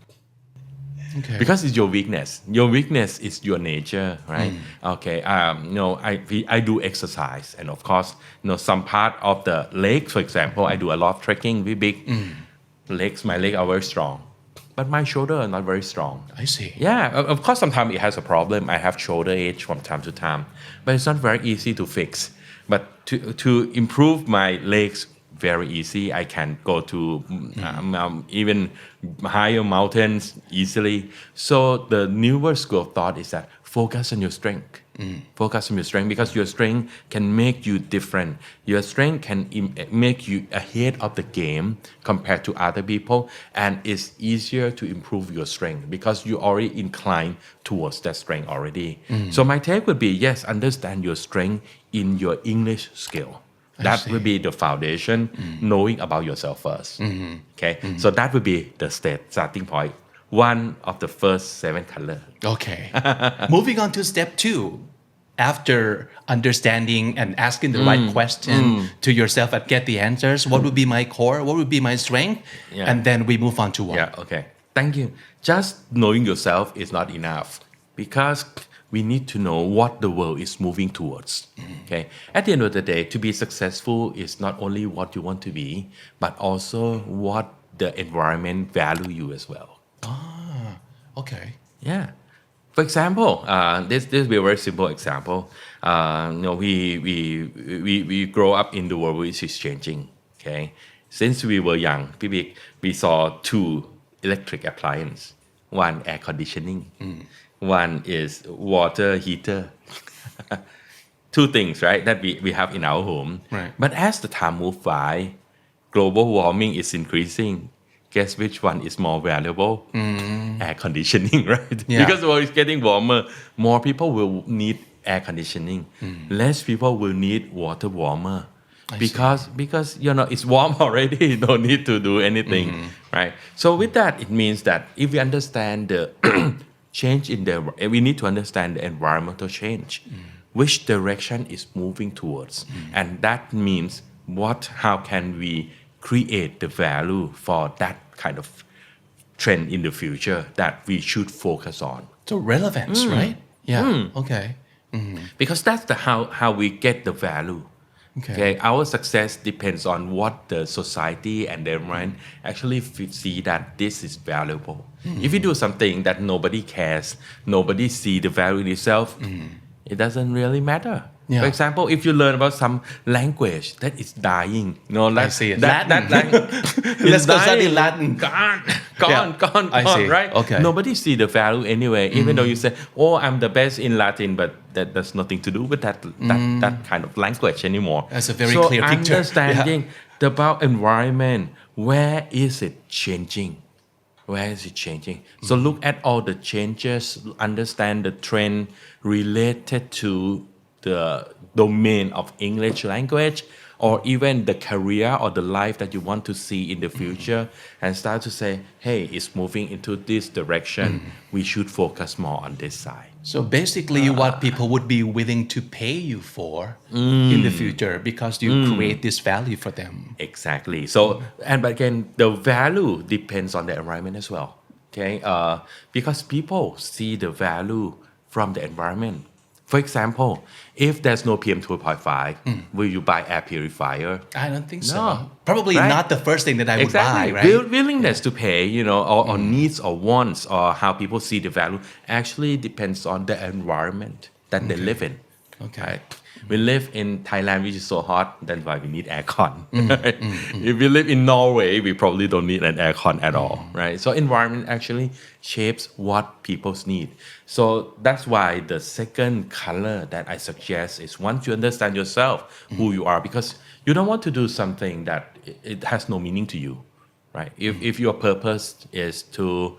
Because it's your weakness. Your weakness is your nature, right? Okay. I do exercise, and of course, some part of the legs, for example, I do a lot of trekking. Very big legs. My legs are very strong, but my shoulder are not very strong. I see. Yeah. Of course, sometimes it has a problem. I have shoulder ache from time to time, but it's not very easy to fix. But to improve my legs. Very easy. I can go to even higher mountains easily. So the newer school of thought is that focus on your strength. Focus on your strength because your strength can make you different. Your strength can make you ahead of the game compared to other people, and it's easier to improve your strength because you already inclined towards that strength already. So my take would be yes, understand your strength in your English skill. That would be the foundation, knowing about yourself first. Okay, so that would be the starting point. One of the first 7 colors. Okay. Moving on to step 2. After understanding and asking the right question to yourself and get the answers, what would be my core? What would be my strength? Yeah. And then we move on to what? Yeah, okay. Thank you. Just knowing yourself is not enough because we need to know what the world is moving towards. Okay. At the end of the day, to be successful is not only what you want to be, but also what the environment value you as well. Okay. Yeah. For example, this will be a very simple example. We grow up in the world which is changing. Okay. Since we were young, we saw 2 electric appliances. One air conditioning. One is water heater. 2 things, right, that we have in our home. Right. But as the time moves by, global warming is increasing. Guess which one is more valuable? Air conditioning, right? Yeah. Because the world is getting warmer, more people will need air conditioning. Less people will need water warmer. Because it's warm already, you don't need to do anything, right? So with that, it means that if we understand the change we need to understand the environmental change, which direction is moving towards, and that means how can we create the value for that kind of trend in the future that we should focus on. So relevance, right? Yeah. Okay. Because that's how we get the value. Okay, our success depends on what the society and the environment actually see that this is valuable. If you do something that nobody cares, nobody see the value in itself, it doesn't really matter. Yeah. For example, if you learn about some language that is dying, I see it. That language Let's go study Latin. Gone, I see. right? Okay. Nobody see the value anyway, even though you say, "Oh, I'm the best in Latin," but that's nothing to do with that kind of language anymore. That's a very clear picture. So understanding about environment, where is it changing? Where is it changing? So look at all the changes, understand the trend related to the domain of English language, or even the career or the life that you want to see in the future, and start to say, hey, it's moving into this direction. We should focus more on this side. So basically what people would be willing to pay you for in the future because you create this value for them. Exactly. So, but again, the value depends on the environment as well. Okay, because people see the value from the environment. For example, if there's no PM 2.5, will you buy air purifier? I don't think so. No. Probably Right? not the first thing that I would buy, right? Willingness to pay, or needs or wants or how people see the value actually depends on the environment that they live in. Okay. Right? We live in Thailand, which is so hot. That's why we need aircon. If we live in Norway, we probably don't need an aircon at all, right? So environment actually shapes what people need. So that's why the second color that I suggest is once you understand yourself, who you are, because you don't want to do something that it has no meaning to you, right? If your purpose is to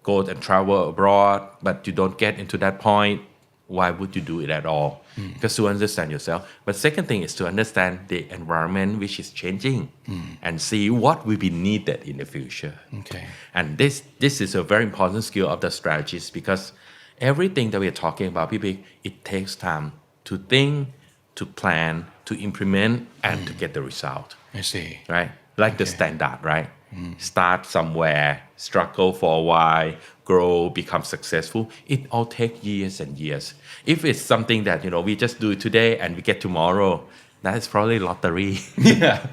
go and travel abroad, but you don't get into that point, why would you do it at all? Because to understand yourself. But second thing is to understand the environment which is changing and see what will be needed in the future. Okay. And this is a very important skill of the strategist because everything that we are talking about, people, it takes time to think, to plan, to implement, and to get the result. I see. Right? Like the standard, right? Start somewhere, struggle for a while, grow, become successful. It all takes years and years. If it's something that, we just do it today and we get tomorrow, that is probably lottery. Yeah.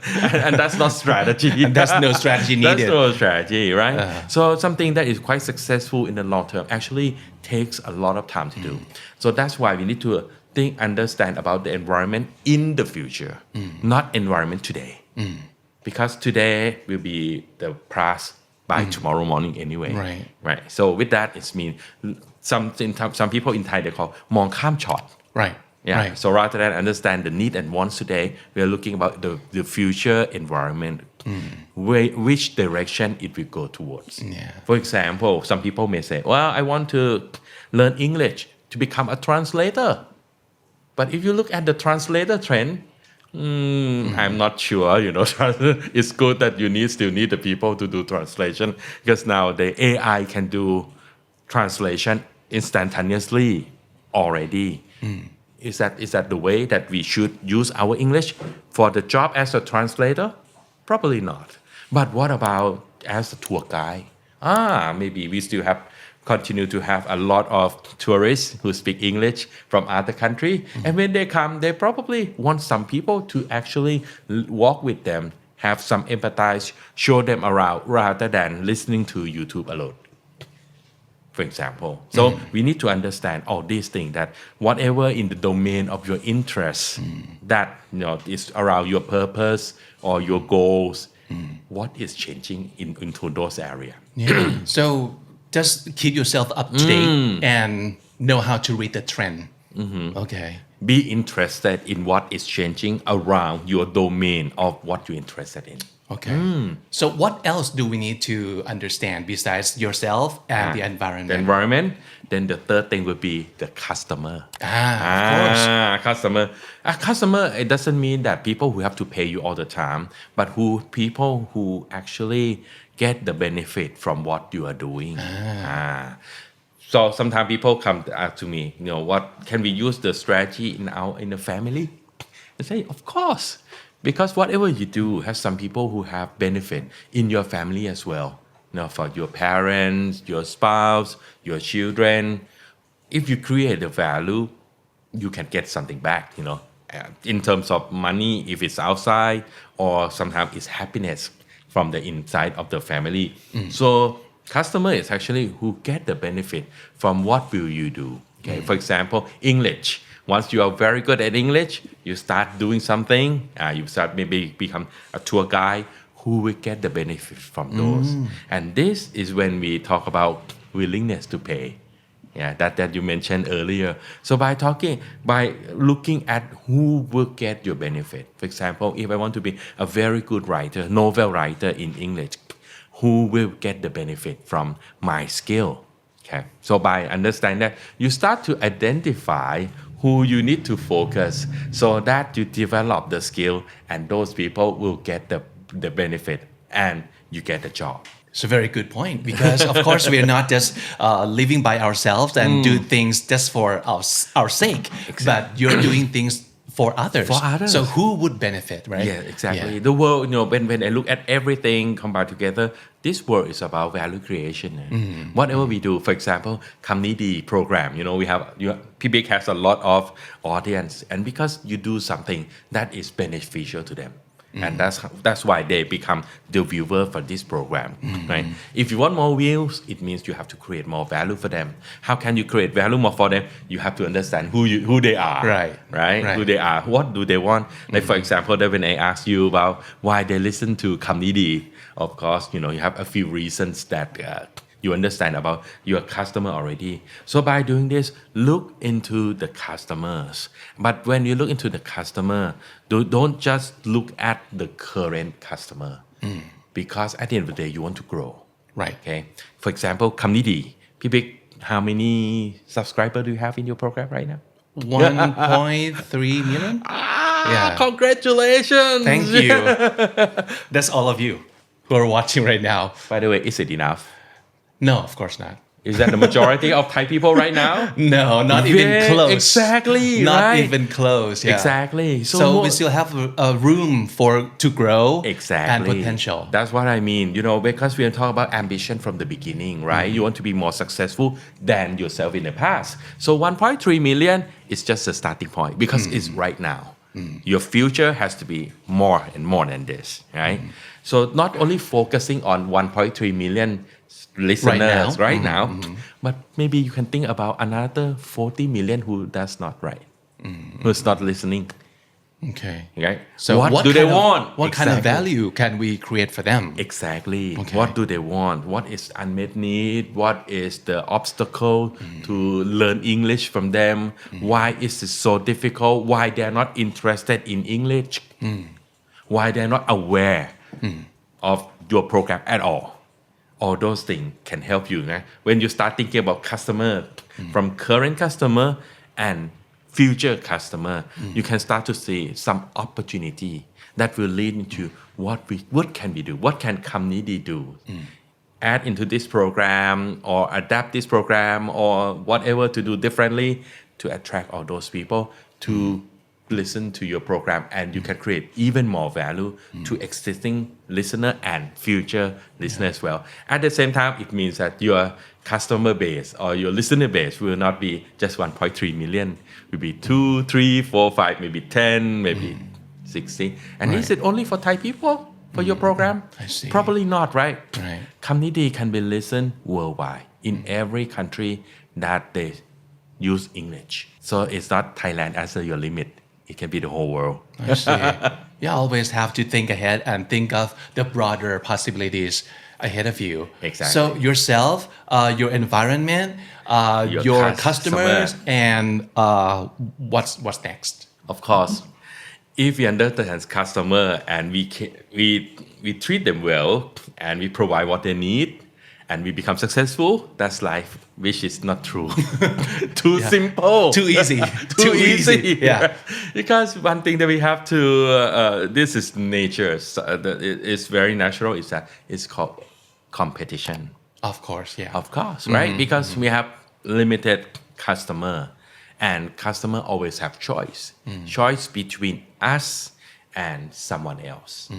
and that's not strategy. And that's no strategy needed. That's no strategy, right? So something that is quite successful in the long term actually takes a lot of time to do. So that's why we need to understand about the environment in the future, not environment today. Because today will be the past by tomorrow morning anyway. Right. So with that, it means some people in Thai they call มองข้ามช็อต Right. Yeah. Right. So rather than understand the need and wants today, we are looking about the future environment, which direction it will go towards. Yeah. For example, some people may say, "Well, I want to learn English to become a translator." But if you look at the translator trend, I'm not sure. It's good that you still need the people to do translation because now the AI can do translation instantaneously already. Is that the way that we should use our English for the job as a translator? Probably not. But what about as a tour guide? Maybe we still continue to have a lot of tourists who speak English from other country. And when they come, they probably want some people to actually walk with them, have some empathize, show them around rather than listening to YouTube alone. For example. So we need to understand all these things that whatever in the domain of your interest that is around your purpose or your goals, what is changing into those areas. Yeah. So just keep yourself up to date and know how to read the trend. Okay. Be interested in what is changing around your domain of what you're interested in. Okay. So what else do we need to understand besides yourself and the environment? The environment. Then the third thing would be the customer. Of course. Customer. A customer, it doesn't mean that people who have to pay you all the time, but people who actually get the benefit from what you are doing. So sometimes people come to me, what can we use the strategy in the family? I say, of course. Because whatever you do has some people who have benefit in your family as well. For your parents, your spouse, your children. If you create the value, you can get something back, in terms of money, if it's outside, or sometimes it's happiness from the inside of the family. So customer is actually who get the benefit from what will you do. Okay. For example, English. Once you are very good at English, you start doing something, you start maybe become a tour guide who will get the benefit from those. And this is when we talk about willingness to pay. That you mentioned earlier. So by looking at who will get your benefit. For example, if I want to be a very good writer, novel writer in English, who will get the benefit from my skill? Okay. So by understanding that, you start to identify who you need to focus so that you develop the skill and those people will get the benefit and you get the job. It's a very good point because of course we are not just living by ourselves and do things just for our sake, but you're doing things for others. So who would benefit, right? Yeah, exactly. The world, when I look at everything combined together, this world is about value creation. Whatever we do, for example, คำนี้ดี program, PBIC has a lot of audience, and because you do something that is beneficial to them. And that's why they become the viewer for this program, right? If you want more views, it means you have to create more value for them. How can you create value more for them? You have to understand who they are, right? Who they are, what do they want? Like for example, that when I ask you about why they listen to คำนี้ดี of course, you have a few reasons that you understand about your customer already. So by doing this, look into the customers. But when you look into the customer, don't just look at the current customer. Because at the end of the day, you want to grow. Right. Okay. For example, คำนี้ดี พี่บิ๊ก How many subscribers do you have in your program right now? 1.3 million. Yeah. Congratulations. Thank you. That's all of you who are watching right now. By the way, is it enough? No, of course not. Is that the majority of Thai people right now? No, not even close. Exactly. Not right? even close. Yeah. Exactly. So we still have a room to grow exactly. and potential. That's what I mean. Because we are talking about ambition from the beginning, right? You want to be more successful than yourself in the past. So 1.3 million is just a starting point because it's right now. Your future has to be more and more than this, right? So not only focusing on 1.3 million listeners right now, but maybe you can think about another 40 million who does not right, who's not listening. Okay. Right? So what do they want? What kind of value can we create for them? Exactly. Okay. What do they want? What is unmet need? What is the obstacle to learn English from them? Why is it so difficult? Why they are not interested in English? Why they are not aware of your program at all? All those things can help you. When you start thinking about customer, from current customer and future customer, you can start to see some opportunity that will lead into what can we do? What can Kamnidi do? Add into this program or adapt this program or whatever to do differently to attract all those people to listen to your program, and you can create even more value to existing listener and future listener as well. At the same time, it means that your customer base or your listener base will not be just 1.3 million. It will be 2, 3, 4, 5, maybe 10, maybe 60. And is it only for Thai people for your program? I see. Probably not, right? Right. Kamnidi can be listened worldwide in every country that they use English. So it's not Thailand as your limit. It can be the whole world. I see. You always have to think ahead and think of the broader possibilities ahead of you. Exactly. So yourself, your environment, your customers, and what's next? Of course, if we understand customer and we treat them well and we provide what they need and we become successful, that's life, which is not true. Too simple. Too easy. Too easy. Yeah. Because one thing that we have to, this is nature, it's very natural, is that it's called competition. Of course, yeah. Of course, right? Because we have limited customer and customer always have choice between us and someone else.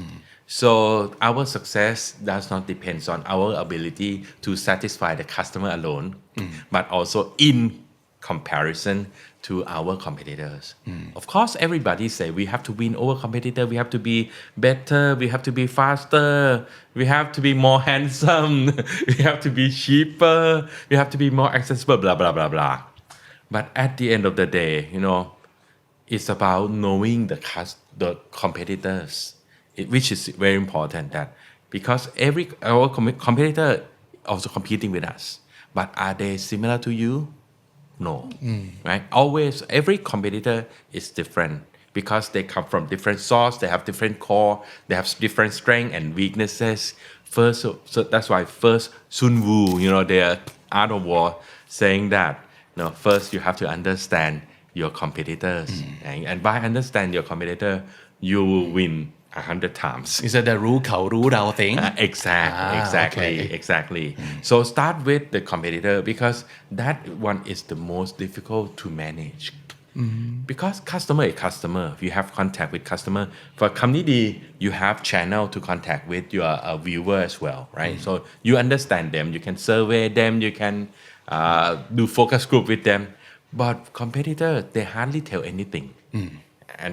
So our success does not depend on our ability to satisfy the customer alone, but also in comparison to our competitors. Of course, everybody say we have to win over competitor, we have to be better, we have to be faster, we have to be more handsome, we have to be cheaper, we have to be more accessible, blah, blah, blah, blah. But at the end of the day, it's about knowing the competitors, which is very important, that because our competitor also competing with us, but are they similar to you? No, right? Always, every competitor is different because they come from different source, they have different core, they have different strength and weaknesses. First, so that's why first Sun Wu, their art of war, saying that, first you have to understand your competitors, and by understand your competitor, you will win 100 times. Is that the รู้เขารู้เรา thing? Exactly. So start with the competitor because that one is the most difficult to manage. Because customer is customer. You have contact with customer. For Kamnidi, you have channel to contact with your viewer as well, right? So you understand them. You can survey them. You can do focus group with them. But competitor, they hardly tell anything.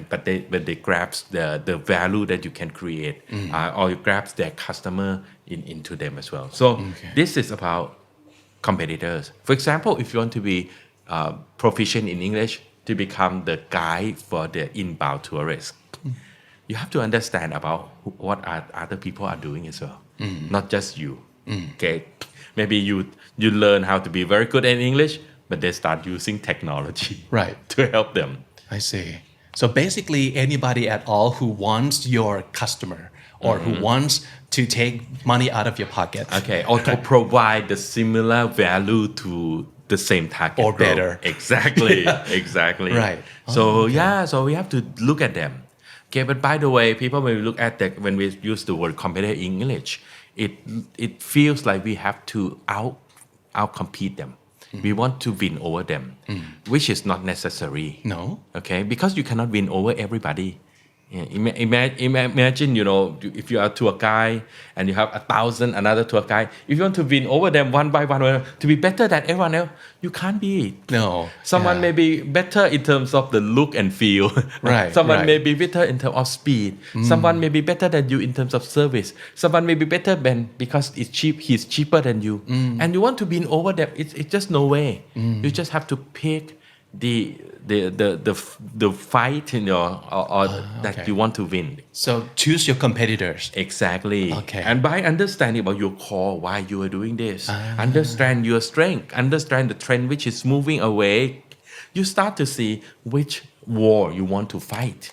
But they grasp the value that you can create, or you grasp their customer into them as well. So this is about competitors. For example, if you want to be proficient in English to become the guide for the inbound tourists, you have to understand about what other people are doing as well, not just you. Okay, maybe you learn how to be very good in English, but they start using technology to help them. I see. So basically, anybody at all who wants your customer or who wants to take money out of your pocket. Okay, or to provide the similar value to the same target or group. better. Exactly. Exactly. Right. So so we have to look at them. Okay, but by the way, people when we look at that when we use the word competitive English, it feels like we have to out compete them. We want to win over them, which is not necessary. No. Okay, because you cannot win over everybody. Yeah, imagine, if you are a tour guide and you have 1,000 another tour guide, if you want to win over them one by one, to be better than everyone else, you can't be. No. Someone may be better in terms of the look and feel. Right. Someone may be better in terms of speed. Someone may be better than you in terms of service. Someone may be better than because he's cheaper than you. And you want to win over them. It's just no way. You just have to pick the fight that you want to win. So choose your competitors. Exactly. Okay. And by understanding about your core, why you are doing this, understand your strength, understand the trend which is moving away, you start to see which war you want to fight.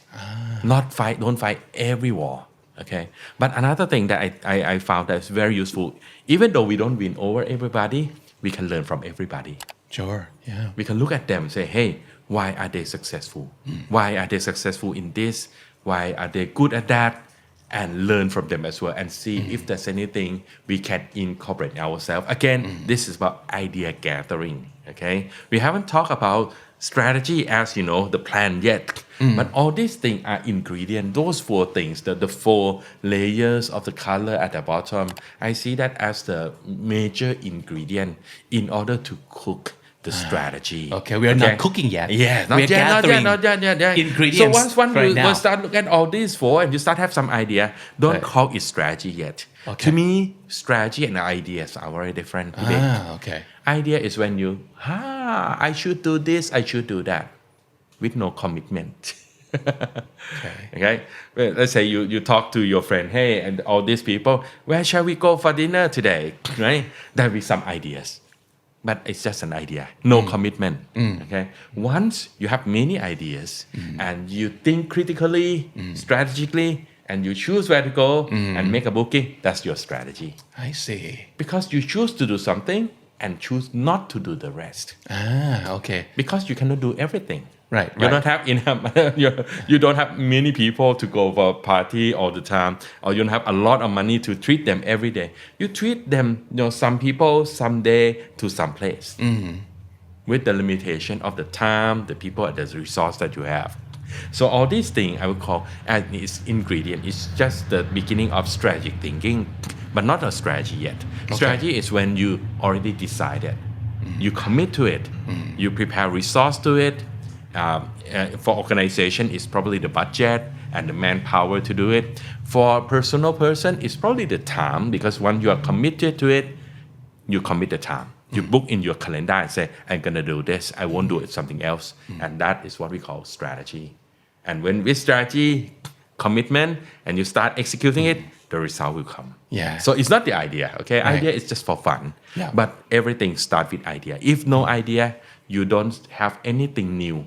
Don't fight every war. Okay. But another thing that I found that's very useful, even though we don't win over everybody, we can learn from everybody. Sure. Yeah. We can look at them and say, hey, why are they successful? Why are they successful in this? Why are they good at that? And learn from them as well and see if there's anything we can incorporate ourselves. Again, this is about idea gathering. Okay. We haven't talked about strategy as the plan yet. But all these things are ingredients. Those 4 things, the 4 layers of the color at the bottom, I see that as the major ingredient in order to cook the strategy. Okay, we are not cooking yet. Yeah, not yet. Ingredients. So once right you now. start looking at all these 4 and you start have some idea, don't call it strategy yet. Okay. To me, strategy and ideas are very different. Okay. Idea is when you, I should do this, I should do that, with no commitment. Okay. Well, let's say you talk to your friend, hey, and all these people, where shall we go for dinner today? Right? There will be some ideas. But it's just an idea, no commitment. Okay. Once you have many ideas and you think critically, strategically, and you choose where to go and make a booking, that's your strategy. I see. Because you choose to do something and choose not to do the rest. Okay. Because you cannot do everything. Right. You don't have enough. You don't have many people to go for a party all the time, or you don't have a lot of money to treat them every day. You treat them, some people, someday to some place, with the limitation of the time, the people, and the resource that you have. So all these things I would call as its ingredient. It's just the beginning of strategic thinking, but not a strategy yet. Okay. Strategy is when you already decided, you commit to it, you prepare resource to it. For organization, it's probably the budget and the manpower to do it. For personal person, it's probably the time, because once you are committed to it, you commit the time. You book in your calendar and say, I'm gonna do this, I won't do it something else. And that is what we call strategy. And when with strategy, commitment, and you start executing it, the result will come. Yeah. So it's not the idea, okay? Right. Idea is just for fun. Yeah. But everything starts with idea. If no idea, you don't have anything new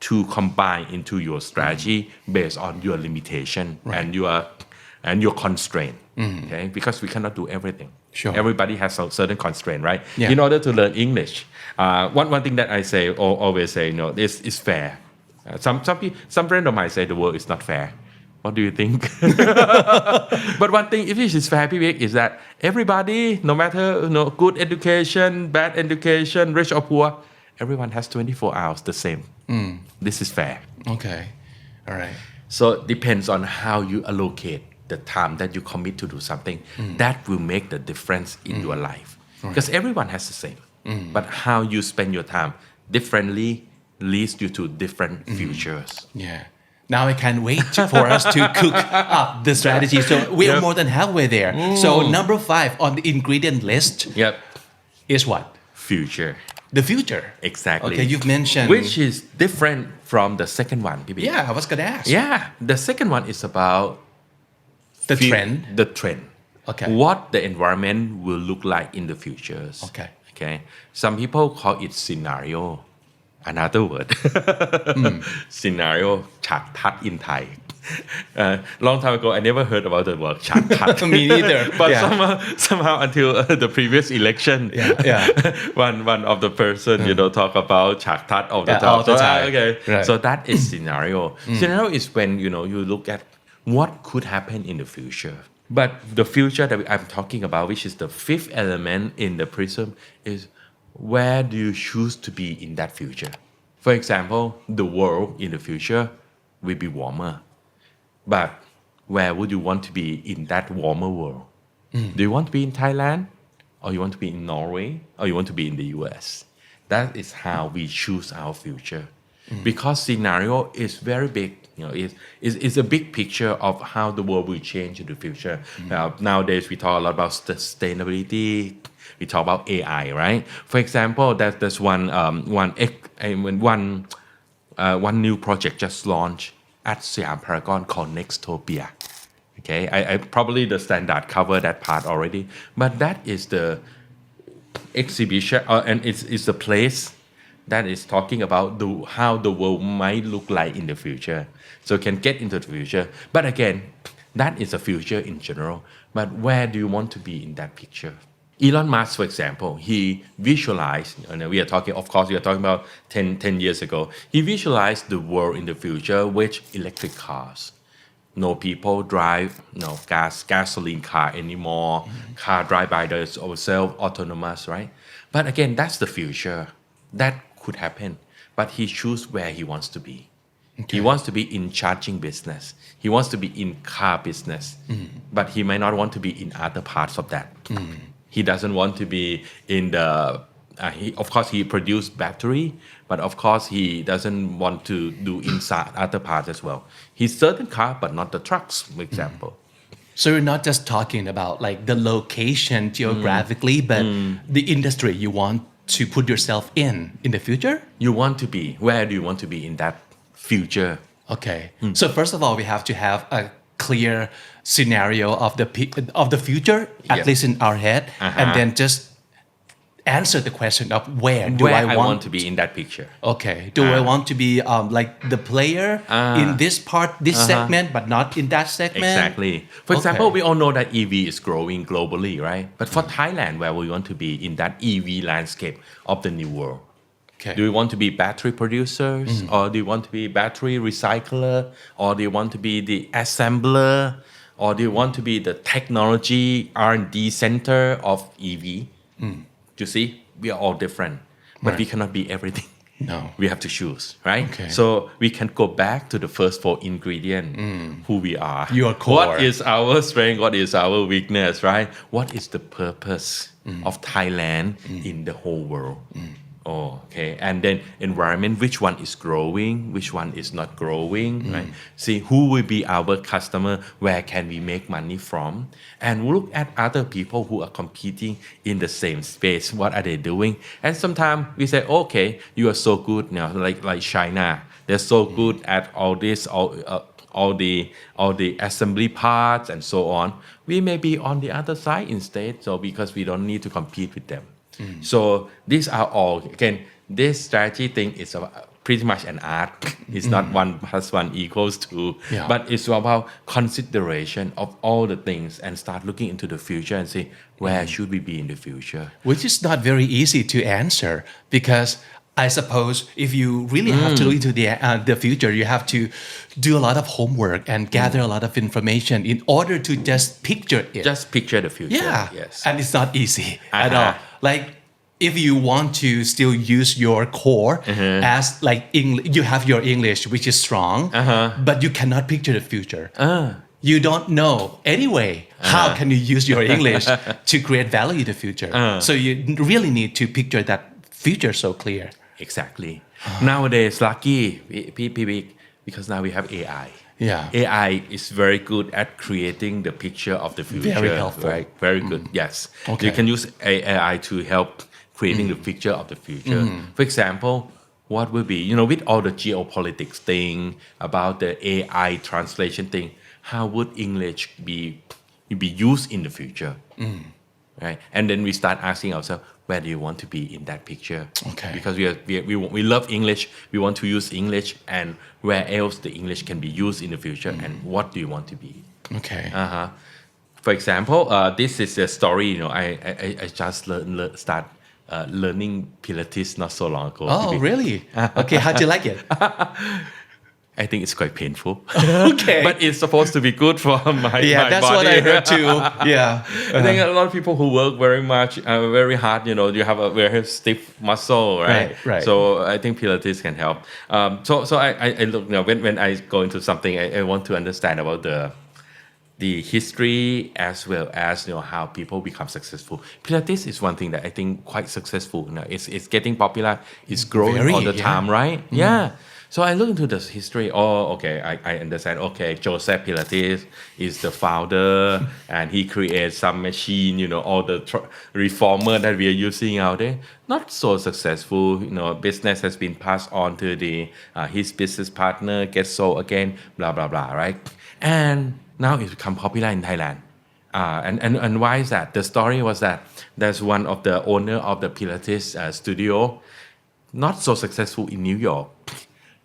to combine into your strategy based on your limitation and your constraint. Okay, because we cannot do everything. Sure. Everybody has a certain constraint, right? Yeah. In order to learn English, one thing that I say or always say, this is fair. Some friend of mine say the world is not fair. What do you think? But one thing, if it is fair, is that everybody, no matter good education, bad education, rich or poor, everyone has 24 hours the same. This is fair. Okay. All right. So it depends on how you allocate the time that you commit to do something. That will make the difference in your life. Because everyone has the same. But how you spend your time differently leads you to different futures. Yeah. Now I can't wait for us to cook up the strategy. So we are more than halfway there. So number 5 on the ingredient list is what? Future. The future. Exactly. Okay, you've mentioned. Which is different from the second one. Yeah, I was going to ask. Yeah, the second one is about the trend. The trend. Okay. What the environment will look like in the futures. Okay. Some people call it scenario. Another word. Scenario ฉากทัศน์ in Thai. long time ago I never heard about the word ฉากทัด Me neither. but Yeah. somehow until the previous election Yeah. one of the person talk about ฉากทัดall the Yeah, time all the so time. okay Right. so that is scenario is when you look at what could happen in the future but the future that I'm talking about which is the fifth element in the prism is where do you choose to be in that future for example the world in the future will be warmer but where would you want to be in that warmer world do you want to be in Thailand or you want to be in Norway or you want to be in the US that is how we choose our future because scenario is very big it's a big picture of how the world will change in the future nowadays we talk a lot about sustainability we talk about AI right for example there's one new project just launched at Siam Paragon called Nextopia okay I probably the standard cover that part already but that is the exhibition and it's a place that is talking about how the world might look like in the future so can get into the future but again that is a future in general but where do you want to be in that picture Elon Musk for example he visualized we are talking of course we are talking about 10 years ago he visualized the world in the future with electric cars no people drive gasoline car anymore car drive by themselves autonomous right but again that's the future that could happen but he choose where he wants to be he wants to be in charging business he wants to be in car business but he might not want to be in other parts of that he doesn't want to be in the of course he produce battery but of course he doesn't want to do inside other parts as well he's certain car but not the trucks for example So you're not just talking about like the location geographically but the industry you want to put yourself in the future you want to be where do you want to be in that future okay so first of all we have to have a clear scenario of the future at Yes. least in our head and then just answer the question of where do where I want to be in that picture okay do I want to be like the player in this part this segment but not in that segment exactly for example we all know that EV is growing globally right but for Thailand where we want to be in that EV landscape of the new world okay do you want to be battery producers or do you want to be battery recycler or do you want to be the assembler or do you want to be the technology R&D center of EV you see we are all different but we cannot be everything no we have to choose right Okay. so we can go back to the first four ingredients who we are Your core. what is our strength what is our weakness right what is the purpose of Thailand in the whole world okay and then environment which one is growing which one is not growing right see who will be our customer where can we make money from and look at other people who are competing in the same space what are they doing and sometimes we say okay you are so good now like China they're so good at all this all the assembly parts and so on we may be on the other side instead so because we don't need to compete with them so these are all again this strategy thing is pretty much an art it's not 1 + 1 = 2 but it's about consideration of all the things and start looking into the future and say where should we be in the future which is not very easy to answer because I suppose if you really have to look into the future you have to do a lot of homework and gather a lot of information in order to just picture it just picture the future yeah yes and it's not easy at all like if you want to still use your core as like you have your English which is strong but you cannot picture the future you don't know anyway how can you use your English to create value in the future so you really need to picture that future so clear exactly nowadays lucky because now we have AI AI is very good at creating the picture of the future very helpful right very good yes Okay. you can use AI to help creating the picture of the future for example what will be with all the geopolitics thing about the AI translation thing how would English be used in the future right and then we start asking ourselves where do you want to be in that picture? Okay. Because we love English, we want to use English, and where else the English can be used in the future, and what do you want to be? Okay. For example, this is a story. I just start learning Pilates not so long ago. Oh, really? Okay, how'd you like it? I think it's quite painful. Okay. But it's supposed to be good for my that's body. what I heard too. Yeah. I think a lot of people who work very much, very hard, you have a very stiff muscle, right? Right. So I think Pilates can help. So I look, when I go into something, I want to understand about the history as well as how people become successful. Pilates is one thing that I think quite successful. It's getting popular. It's growing all the time, right? Yeah. So I look into the history. Oh, okay, I understand. Okay, Joseph Pilates is the founder, and he created some machine. All the reformer that we are using out there, not so successful. Business has been passed on to his business partner, gets sold again, blah blah blah, right? And now it's become popular in Thailand. And why is that? The story was that there's one of the owner of the Pilates studio, not so successful in New York,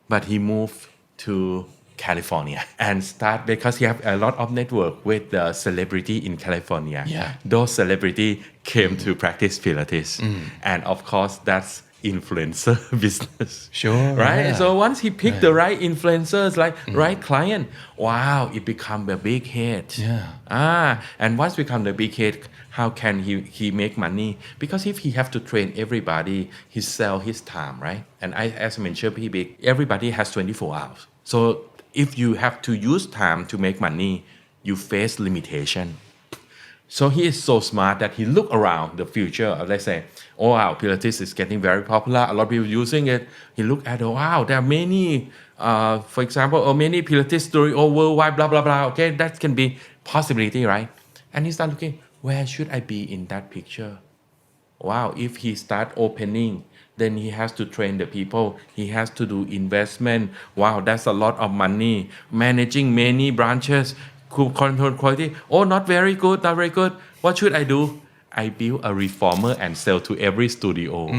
but he moved to California and start because he have a lot of network with the celebrity in California. Yeah. Those celebrity came to practice Pilates, and of course that's influencer business. Sure. Right. Yeah. So once he picked the right influencers, right client, wow, it become a big hit. Yeah. And once become the big hit, how can he make money? Because if he have to train everybody, he sell his time, right? And as I mentioned, everybody has 24 hours. So if you have to use time to make money, you face limitation. So he is so smart that he look around the future. Let's say, oh wow, Pilates is getting very popular. A lot of people using it. He look at, oh wow, there are many, for example, many Pilates studio worldwide, blah blah blah. Okay, that can be possibility, right? And he start looking, where should I be in that picture? Wow, if he start opening, then he has to train the people. He has to do investment. Wow, that's a lot of money. Managing many branches. Control quality. Oh, not very good, not very good. What should I do? I build a reformer and sell to every studio.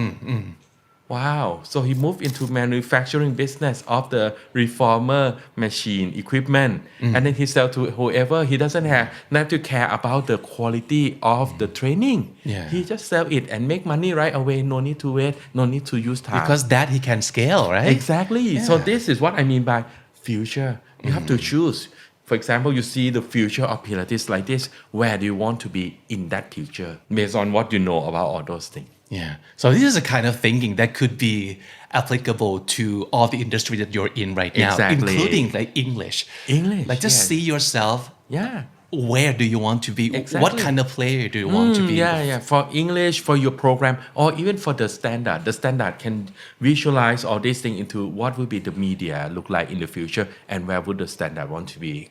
Wow. So he moved into manufacturing business of the reformer machine equipment. And then he sell to whoever. He doesn't have to care about the quality of the training. Yeah. He just sell it and make money right away. No need to wait. No need to use time. Because that he can scale, right? Exactly. Yeah. So this is what I mean by future. You have to choose. For example, you see the future of Pilates like this. Where do you want to be in that future based on what you know about all those things? Yeah. So this is a kind of thinking that could be applicable to all the industry that you're in right now, including like English. Like just see yourself. Yeah. Where do you want to be? Exactly. What kind of player do you want to be? Yeah. For English, for your program, or even for the standard. The standard can visualize all these things into what will be the media look like in the future and where would the standard want to be.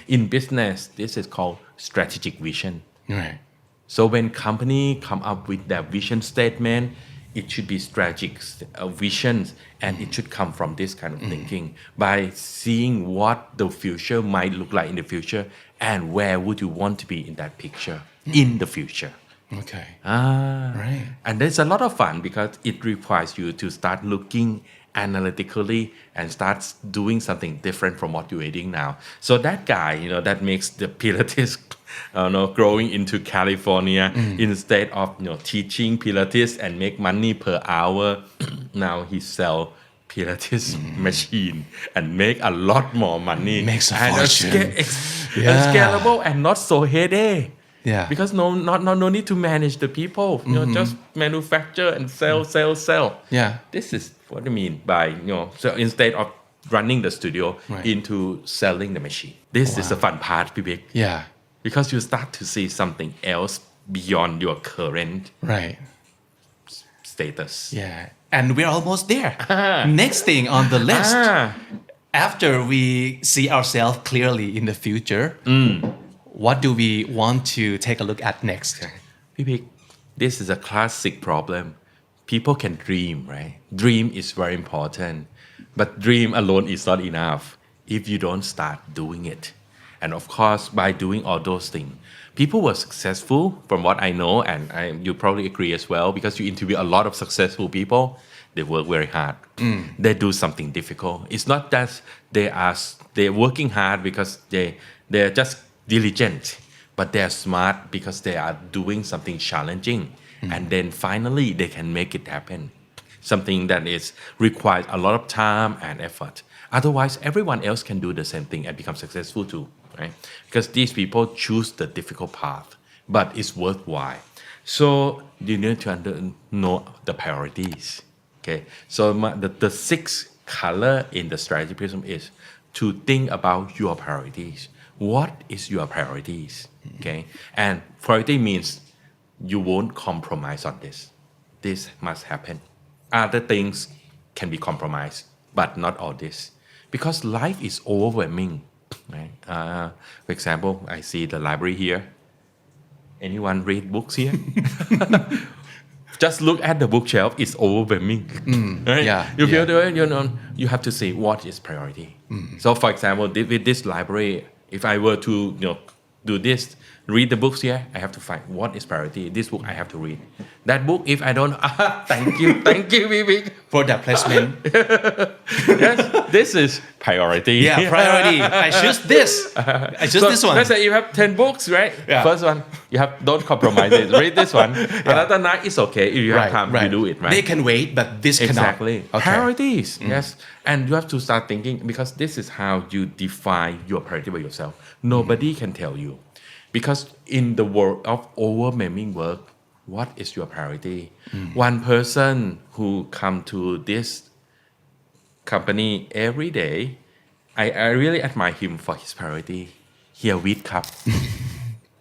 In business, this is called strategic vision. Right. So when company come up with their vision statement, it should be strategic visions, and it should come from this kind of thinking by seeing what the future might look like in the future and where would you want to be in that picture in the future. Okay. Right. And there's a lot of fun because it requires you to start looking analytically and start doing something different from what you're doing now. So that guy, that makes the Pilates growing into California instead of teaching Pilates and make money per hour. Now he sell Pilates machine and make a lot more money. Makes a and fortune. Scalable and not so headache. Yeah. Because no need to manage the people. Just manufacture and sell. Yeah. This is what I mean by so instead of running the studio into selling the machine. This is the fun part, Vivek. Yeah. Because you start to see something else beyond your current status. Yeah. And we're almost there. Next thing on the list. After we see ourselves clearly in the future, what do we want to take a look at next? Vivek, this is a classic problem. People can dream, right? Dream is very important. But dream alone is not enough if you don't start doing it. And of course, by doing all those things, People were successful from what I know, and you probably agree as well because you interview a lot of successful people. They work very hard. They do something difficult. It's not that they're working hard because they're just diligent, but they're smart because they are doing something challenging, and then finally they can make it happen. Something that is requires a lot of time and effort. Otherwise, everyone else can do the same thing and become successful too, right? Because these people choose the difficult path, but it's worthwhile. So you need to know the priorities. Okay. So the sixth color in the strategy prism is to think about your priorities. What is your priorities? Okay. And priority means you won't compromise on this. This must happen. Other things can be compromised, but not all this. Because life is overwhelming. Right? For example, I see the library here. Anyone read books here? Just look at the bookshelf, it's overwhelming. Right? Yeah, You feel the way, you have to say what is priority. So for example, with this library, if I were to do this, read the books here, I have to find what is priority. This book I have to read. That book, if I don't, thank you, Vivek. Product placement. Yes, this is priority. Yeah, priority. I choose this. I choose this one. Let's say you have 10 books, right? Yeah. First one, don't compromise it. Read this one. Another night is okay. If you have time, you do it, right? They can wait, but this cannot. Exactly. Okay. Priorities, yes. And you have to start thinking because this is how you define your priority by yourself. Nobody can tell you. Because in the world of overwhelming work, what is your priority? One person who come to this company every day, I really admire him for his priority. Herewit ครับ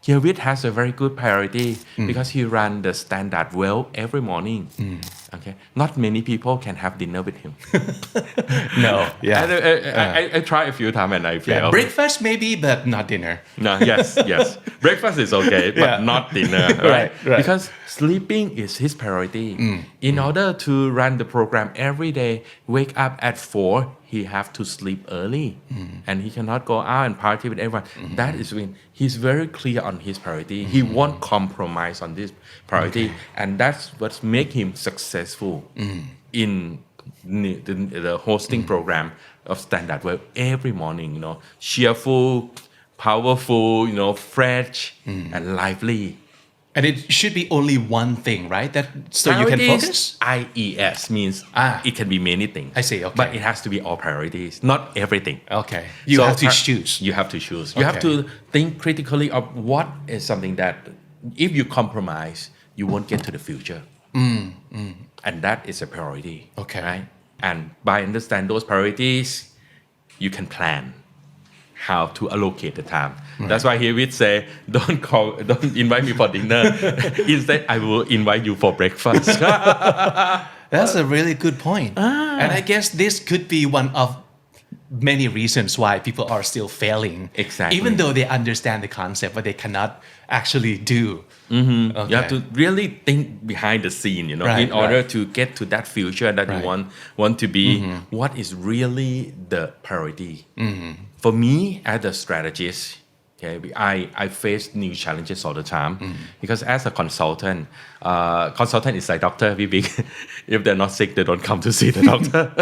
Herewit has a very good priority because he run the standard well every morning. Okay, not many people can have dinner with him. No, yeah. I try a few times and I fail. Breakfast maybe, but not dinner. No, yes. Breakfast is okay, but not dinner. Right? Right. Because sleeping is his priority. In order to run the program every day, wake up at 4, he have to sleep early, and he cannot go out and party with everyone. That is when he's very clear on his priority. He won't compromise on this priority, and that's what make him successful in the hosting program of Standard Well every morning. Cheerful, powerful, fresh, and lively. And it should be only one thing, right? That so you can focus. IES means it can be many things. I see. Okay. But it has to be all priorities, not everything. Okay. You have to choose. You have to choose. You have to think critically of what is something that if you compromise, you won't get to the future. And that is a priority. Okay. Right? And by understand those priorities, you can plan how to allocate the time. Right. That's why he would say, don't invite me for dinner. Instead, I will invite you for breakfast. That's a really good point. And I guess this could be one of many reasons why people are still failing. Exactly. Even though they understand the concept, but they cannot actually do. Okay. You have to really think behind the scene, in order to get to that future that you want to be. What is really the priority? For me, as a strategist, I face new challenges all the time because as a consultant is like doctor, Vivek. If they're not sick, they don't come to see the doctor.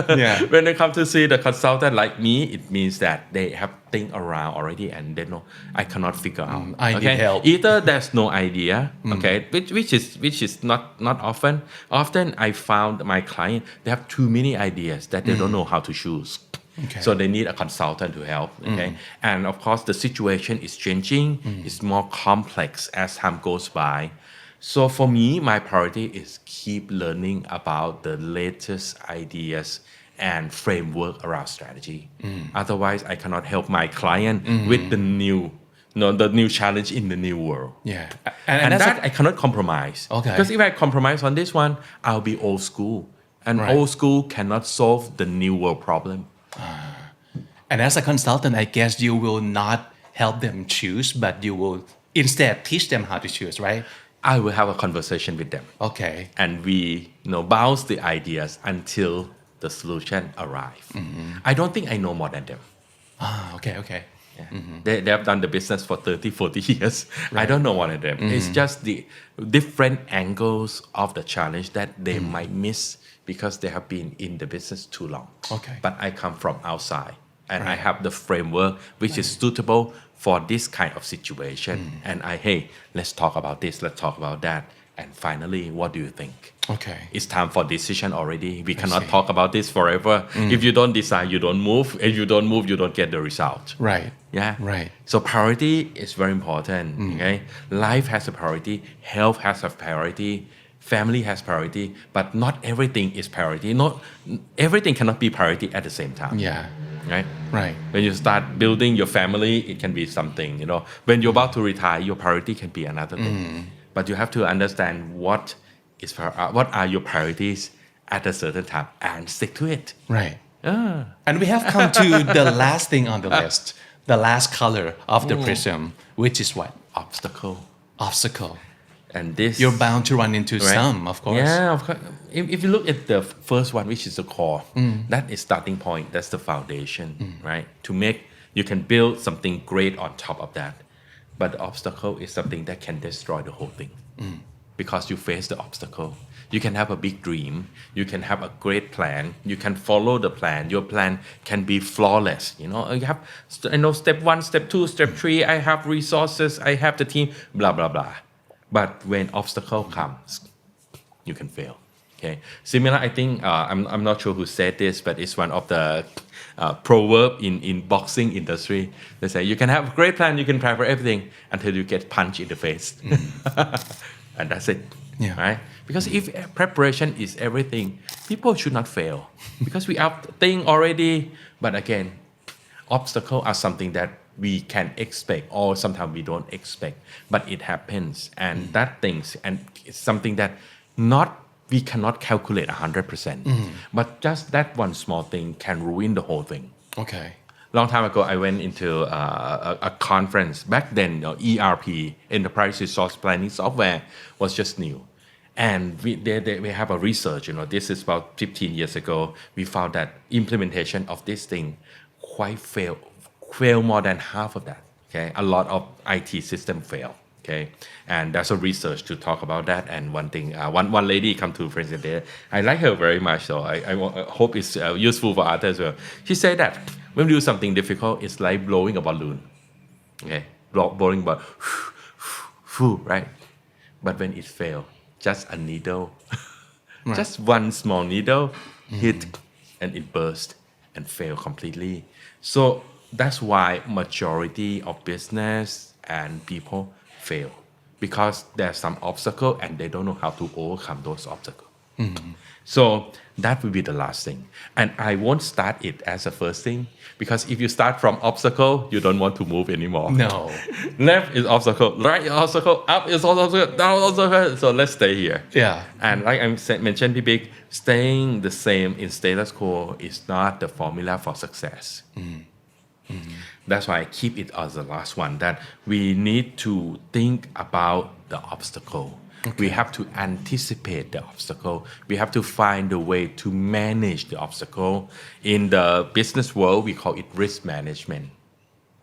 When they come to see the consultant like me, it means that they have think around already and they know I cannot figure out. I need help. Either there's no idea, which is not often. Often I found my client they have too many ideas that they don't know how to choose. So they need a consultant to help. And of course the situation is changing. It's more complex as time goes by. So for me, my priority is keep learning about the latest ideas and framework around strategy. Otherwise, I cannot help my client with the new challenge in the new world. And that I cannot compromise. Because if I compromise on this one, I'll be old school. And old school cannot solve the new world problem. And as a consultant, I guess you will not help them choose, but you will instead teach them how to choose, right? I will have a conversation with them. Okay. And we bounce the ideas until the solution arrive. I don't think I know more than them. Okay. They have done the business for 30, 40 years. I don't know one of them. It's just the different angles of the challenge that they might miss because they have been in the business too long. Okay. But I come from outside and I have the framework which is suitable for this kind of situation. And hey, let's talk about this, let's talk about that. And finally, what do you think? Okay. It's time for decision already. We cannot talk about this forever. If you don't decide, you don't move. If you don't move, you don't get the result. Right. Yeah. Right. So priority is very important. Okay. Life has a priority. Health has a priority. Family has priority. But not everything is priority. Not everything cannot be priority at the same time. Yeah. Right. Right. When you start building your family, it can be something. When you're about to retire, your priority can be another thing. But you have to understand what are your priorities at a certain time and stick to it. Right. And we have come to the last thing on the list, the last color of the prism, which is what? Obstacle. Obstacle. And this You're bound to run into some, of course. Yeah, of course. If you look at the first one, which is the core, that is starting point. That's the foundation, right? You can build something great on top of that. But the obstacle is something that can destroy the whole thing. Because you face the obstacle. You can have a big dream. You can have a great plan. You can follow the plan. Your plan can be flawless. You have, step 1, step 2, step 3. I have resources. I have the team. Blah blah blah. But when obstacle comes, you can fail. Okay. Similar, I think I'm not sure who said this, but it's one of the proverb in boxing industry. They say you can have a great plan, you can prepare everything until you get punched in the face, and that's it. Yeah. Right? Because if preparation is everything, people should not fail because we have thing already. But again, obstacles are something that we can expect or sometimes we don't expect, but it happens, and that things and it's something that we cannot calculate 100%. But just that one small thing can ruin the whole thing. Okay. Long time ago, I went into a conference. Back then, ERP, Enterprise Resource Planning Software, was just new. And we have a research, this is about 15 years ago. We found that implementation of this thing quite fail more than half of that. Okay, a lot of IT system fail. Okay, and there's a research to talk about that. And one thing, one lady come to present there. I like her very much, so I hope it's useful for others as well. She said that when we do something difficult, it's like blowing a balloon. Okay, blowing balloon, right? But when it fails, just a needle, just one small needle hit, and it burst and fail completely. So that's why majority of business and people fail because there's some obstacle and they don't know how to overcome those obstacles. So that will be the last thing. And I won't start it as a first thing because if you start from obstacle, you don't want to move anymore. No. Left is obstacle, right is obstacle, up is obstacle, down is obstacle. So let's stay here. Yeah. And like I mentioned, Big, staying the same in status quo is not the formula for success. That's why I keep it as the last one, that we need to think about the obstacle. Okay. We have to anticipate the obstacle. We have to find a way to manage the obstacle. In the business world, we call it risk management.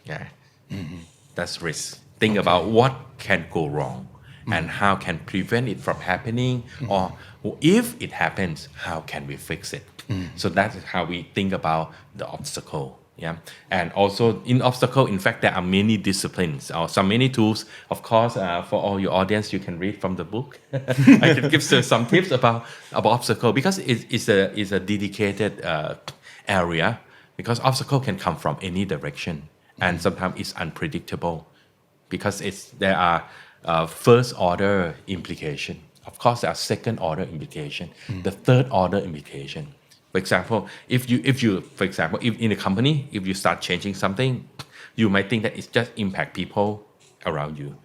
Yeah, that's risk. Think about what can go wrong and how can prevent it from happening, or if it happens, how can we fix it? So that's how we think about the obstacle. Yeah, and also in obstacle, in fact, there are many disciplines or many tools. Of course, for all your audience, you can read from the book. I can give some tips about obstacle because it's a dedicated area. Because obstacle can come from any direction, and sometimes it's unpredictable. Because there are first order implication. Of course, there are second order implication. The third order implication. For example, if in a company, if you start changing something, you might think that it's just impact people around you.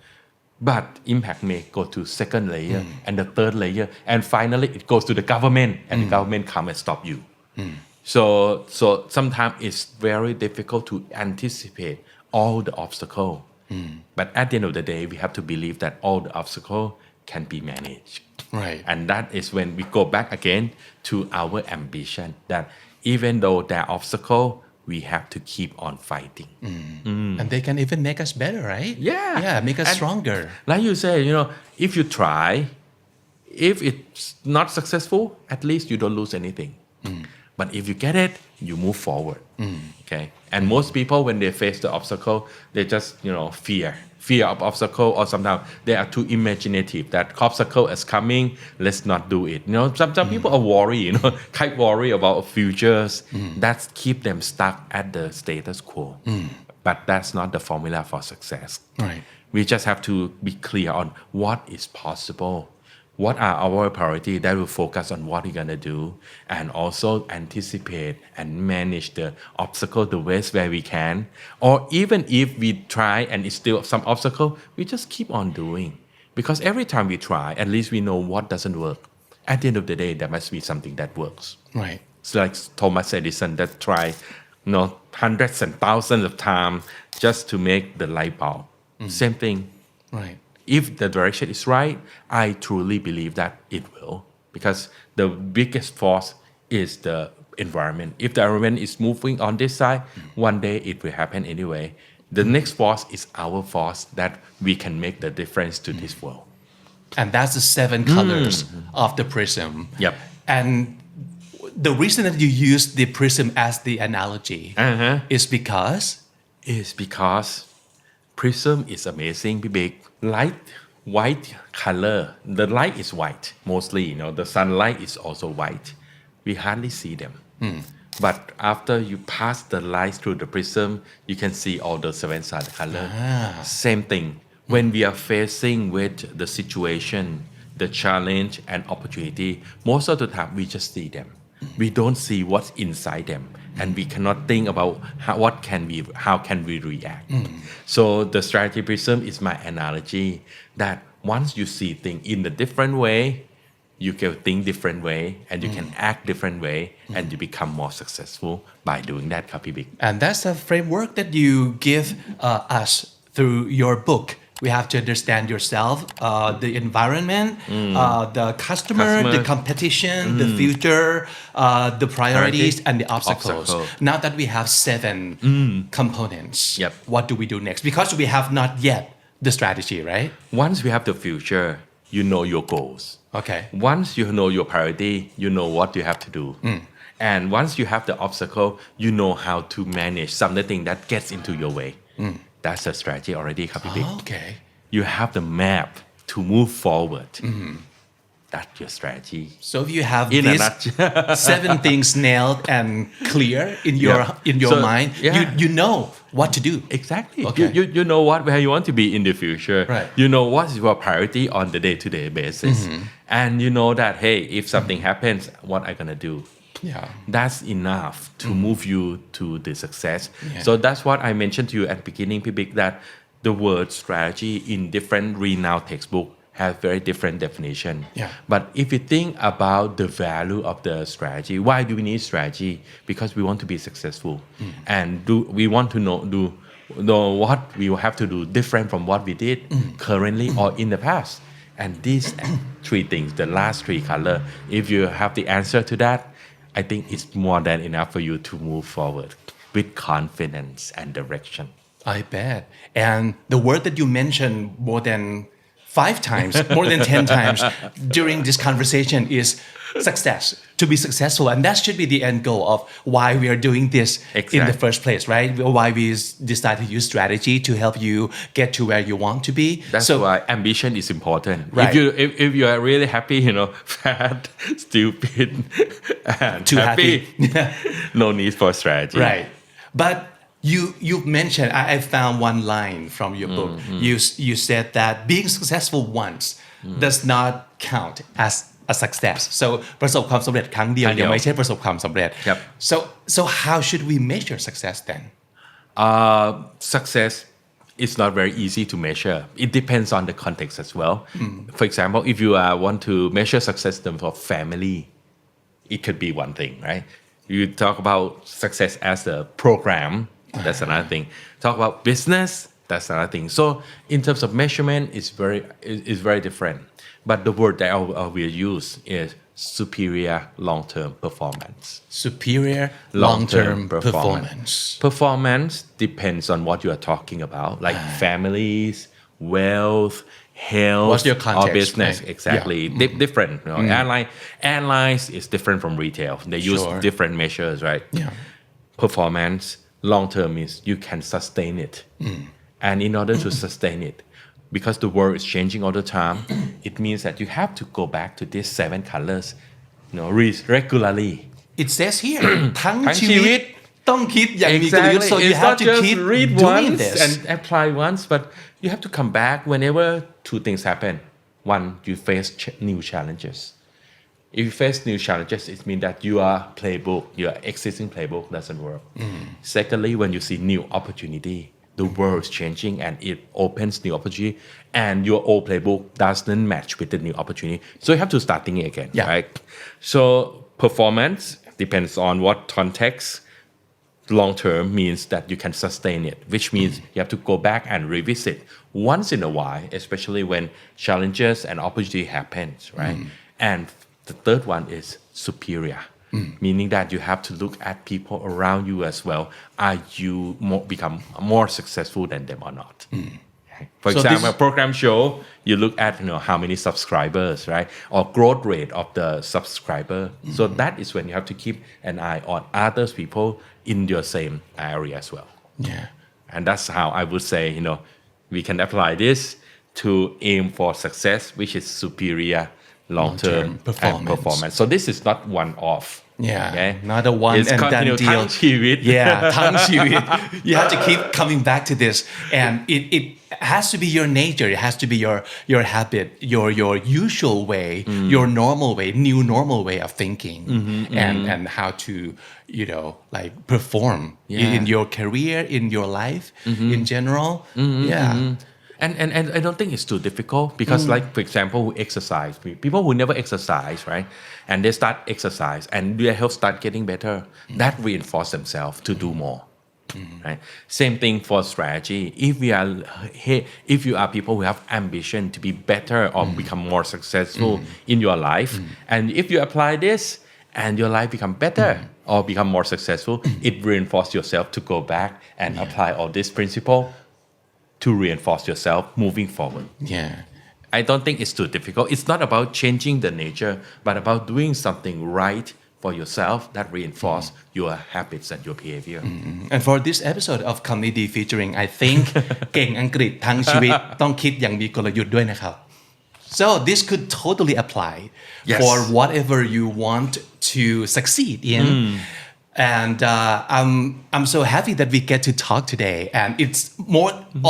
But impact may go to second layer and the third layer, and finally it goes to the government, and the government come and stop you. So sometimes it's very difficult to anticipate all the obstacle. But at the end of the day, we have to believe that all the obstacle can be managed. Right. And that is when we go back again to our ambition, that even though there are obstacles, we have to keep on fighting. And they can even make us better, right? Yeah. Make us And stronger. Like you say, if you try, if it's not successful, at least you don't lose anything. But if you get it, you move forward. Okay. And most people, when they face the obstacle, they just, fear of obstacle, or sometimes they are too imaginative that obstacle is coming, let's not do it. Some people are worried, quite worried about futures. That keep them stuck at the status quo. But that's not the formula for success. Right. We just have to be clear on what is possible. What are our priorities that will focus on what we're gonna do, and also anticipate and manage the obstacle the best way we can. Or even if we try and it's still some obstacle, we just keep on doing. Because every time we try, at least we know what doesn't work. At the end of the day, there must be something that works. Right. It's like Thomas Edison that tried, hundreds and thousands of times just to make the light bulb. Same thing. Right. If the direction is right, I truly believe that it will, because the biggest force is the environment. If the environment is moving on this side, one day it will happen anyway. The next force is our force that we can make the difference to this world. And that's the 7 colors of the prism. Yep. And the reason that you use the prism as the analogy is because prism is amazing, big. Light, white color. The light is white mostly. The sunlight is also white. We hardly see them. But after you pass the light through the prism, you can see all the 7 sides color. Same thing. When we are facing with the situation, the challenge and opportunity, most of the time we just see them. We don't see what's inside them, and we cannot think about how can we react. So the strategy prism is my analogy that once you see things in a different way, you can think different way, and you can act different way, and you become more successful by doing that, ครับพี่บิ๊ก And that's the framework that you give us through your book. We have to understand yourself, the environment, the customer, the competition, the future, the priorities, and the obstacles. Now that we have 7 components, what do we do next? Because we have not yet the strategy, right? Once we have the future, you know your goals. Okay. Once you know your priority, you know what you have to do. And once you have the obstacle, you know how to manage something that gets into your way. That's a strategy already, ครับพี่บิ๊ก Okay. You have the map to move forward. That's your strategy. So if you have In a these nutshell. 7 things nailed and clear in your mind, you know what to do. Exactly. Okay. You know where you want to be in the future. Right. You know what is your priority on the day-to-day basis. And you know that, hey, if something happens, what am I gonna do? Yeah. That's enough to move you to the success. So that's what I mentioned to you at the beginning, Pibik, that the word strategy in different renowned textbook have very different definition. But if you think about the value of the strategy, why do we need strategy? Because we want to be successful, and we want to know what we will have to do different from what we did currently or in the past. And these 3 things, the last 3 color, if you have the answer to that, I think it's more than enough for you to move forward with confidence and direction. I bet. And the word that you mentioned more than 5 times, more than 10 times during this conversation is success. To be successful, and that should be the end goal of why we are doing this in the first place, right? Why we decide to use strategy to help you get to where you want to be. That's why ambition is important. Right. If you are really happy, fat, stupid, and too happy. No need for strategy. Right. But you mentioned, I found one line from your book. You said that being successful once does not count as a success. So ประสบความสำเร็จครั้งเดียวยังไม่ใช่ประสบความสำเร็จ So how should we measure success then? Success is not very easy to measure. It depends on the context as well. For example, if you want to measure success in terms of family, it could be one thing, right? You talk about success as a program, that's another thing. Talk about business, that's another thing. So in terms of measurement, it's very different. But the word that I will use is superior long-term performance. Superior long-term performance. Performance depends on what you are talking about, like families, wealth, health, What's your context, or business. right? Exactly. Different. You know, airlines is different from retail. They use Sure. different measures, right? Yeah. Performance, long-term is you can sustain it. And in order to sustain it, because the world is changing all the time, it means that you have to go back to these 7 colors, regularly. It says here ทั้ง ทั้ง ชี ชีวิ วิต ต ต้องคิดอย่างมีกลยุทธ์ so you It's have not to just keep read doing once this and apply once, but you have to come back whenever 2 things happen. One, you face new challenges. If you face new challenges, it means that your existing playbook doesn't work. Secondly, when you see new opportunity, the world is changing and it opens new opportunity, and your old playbook doesn't match with the new opportunity. So you have to start thinking again, Yeah. right? So performance depends on what context. Long term means that you can sustain it, which means you have to go back and revisit once in a while, especially when challenges and opportunity happens, right? And the third one is superior, meaning that you have to look at people around you as well. Are you become more successful than them or not? For So example, this- a program show, you look at how many subscribers, right, or growth rate of the subscriber. So that is when you have to keep an eye on other people in your same area as well. Yeah. And that's how I would say, we can apply this to aim for success, which is superior long-term performance. So this is not one-off. Yeah, Okay? not a one It's and done continue deal. ทั้งชีวิต Yeah, ทั้งชีวิต You have to keep coming back to this, and it has to be your nature. It has to be your habit, your usual way, your normal way, new normal way of thinking, and how to like perform in your career, in your life, in general. Yeah. And I don't think it's too difficult because like for example who exercise people who never exercise, right, and they start exercise and their health start getting better, that reinforce themselves to do more, right? Same thing for strategy. If you are people who have ambition to be better or become more successful in your life, and if you apply this and your life become better or become more successful, it reinforce yourself to go back and apply all this principle to reinforce yourself moving forward. Yeah. I don't think it's too difficult. It's not about changing the nature, but about doing something right for yourself that reinforce your habits and your behavior. And for this episode of Comedy Featuring, I think เก่งอังกฤษทั้งชีวิต ต้องคิดอย่างมีกลยุทธ์ด้วยนะครับ So this could totally apply Yes. for whatever you want to succeed in. And I'm so happy that we get to talk today, and it's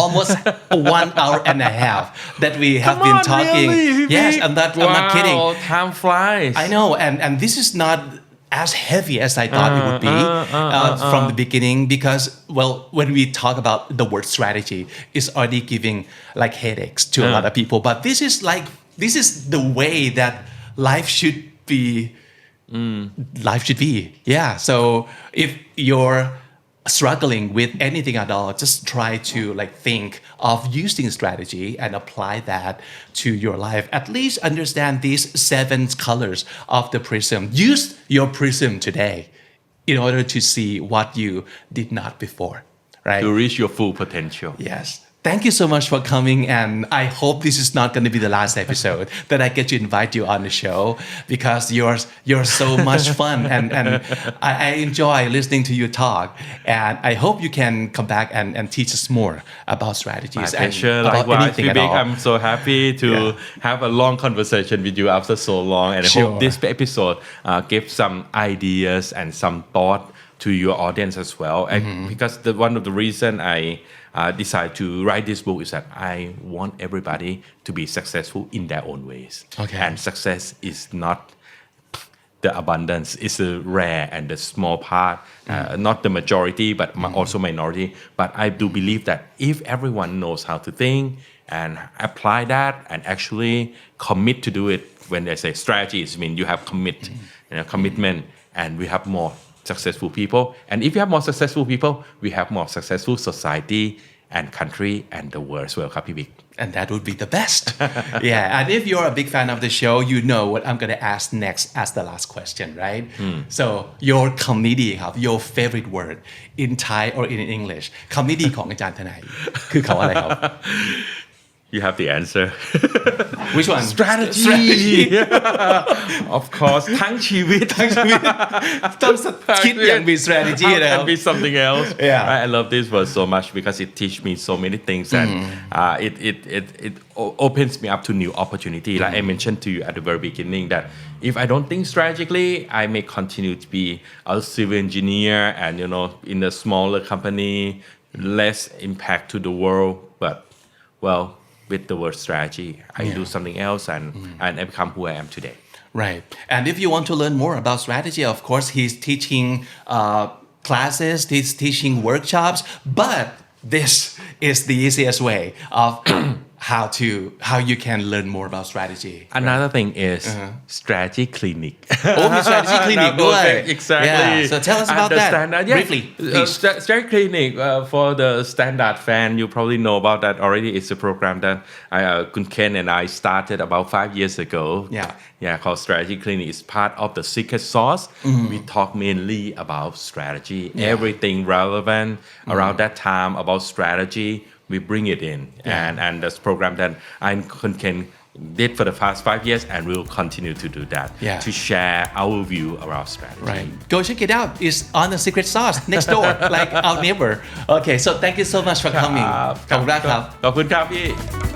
almost 1 hour and a half that we have been talking. Really? Yes, I'm not kidding. Wow, time flies. I know, and this is not as heavy as I thought it would be from the beginning, because when we talk about the word strategy, it's already giving like headaches to a lot of people. But this is the way that life should be. Life should be. Yeah. So if you're struggling with anything at all, just try to like think of using strategy and apply that to your life. At least understand these 7 colors of the prism. Use your prism today in order to see what you did not before, right? To reach your full potential. Yes. Thank you so much for coming, and I hope this is not going to be the last episode that I get to invite you on the show, because you're so much fun, and I enjoy listening to you talk, and I hope you can come back and teach us more about strategies My and pleasure. about Likewise, anything at Vivek, all. I'm so happy to have a long conversation with you after so long, and I Sure. hope this episode gives some ideas and some thought to your audience as well. Because one of the reason I decided to write this book is that I want everybody to be successful in their own ways. Okay. And success is not the abundance, it's the rare and the small part, not the majority, but also minority. But I do believe that if everyone knows how to think and apply that and actually commit to do it, when they say strategies, I mean you have commitment, and we have more successful people. And if you have more successful people, we have more successful society and country and the world สวยครับพี่บิ๊ก And that would be the best. Yeah. And if you're a big fan of the show, you know what I'm going to ask next as the last question, right? So your คำนี้ดีครับ your favorite word in Thai or in English คำนี้ดีของอาจารย์ทนายคือคำอะไรครับ You have the answer Which one? strategy of course ทั้งชีวิต ต้องคิดอย่างมี strategy How นะครับ can be something else Yeah. I love this word so much because it teach me so many things and it opens me up to new opportunity like I mentioned to you at the very beginning that if I don't think strategically I may continue to be a civil engineer and in a smaller company less impact to the world but well with the word strategy I do something else and I become who I am today Right. And if you want to learn more about strategy, of course, he's teaching classes, he's teaching workshops, but this is the easiest way of how you can learn more about strategy. Another thing is strategy clinic. Oh, the strategy clinic ด้วย Exactly. Yeah. So tell us about that briefly, please. Strategy clinic for the standard fan, you probably know about that already. It's a program that Kun Ken and I started about 5 years ago. Yeah, called Strategy Clinic. It's part of the secret sauce. We talk mainly about strategy, everything relevant around that time about strategy. We bring it in and this program that I can did for the past 5 years and we'll continue to do that to share our view around strategy. Right. Go check it out. It's on the secret sauce next door, like our neighbor. Okay, so thank you so much for coming. ขอบคุณมากครับ ขอบคุณครับพี่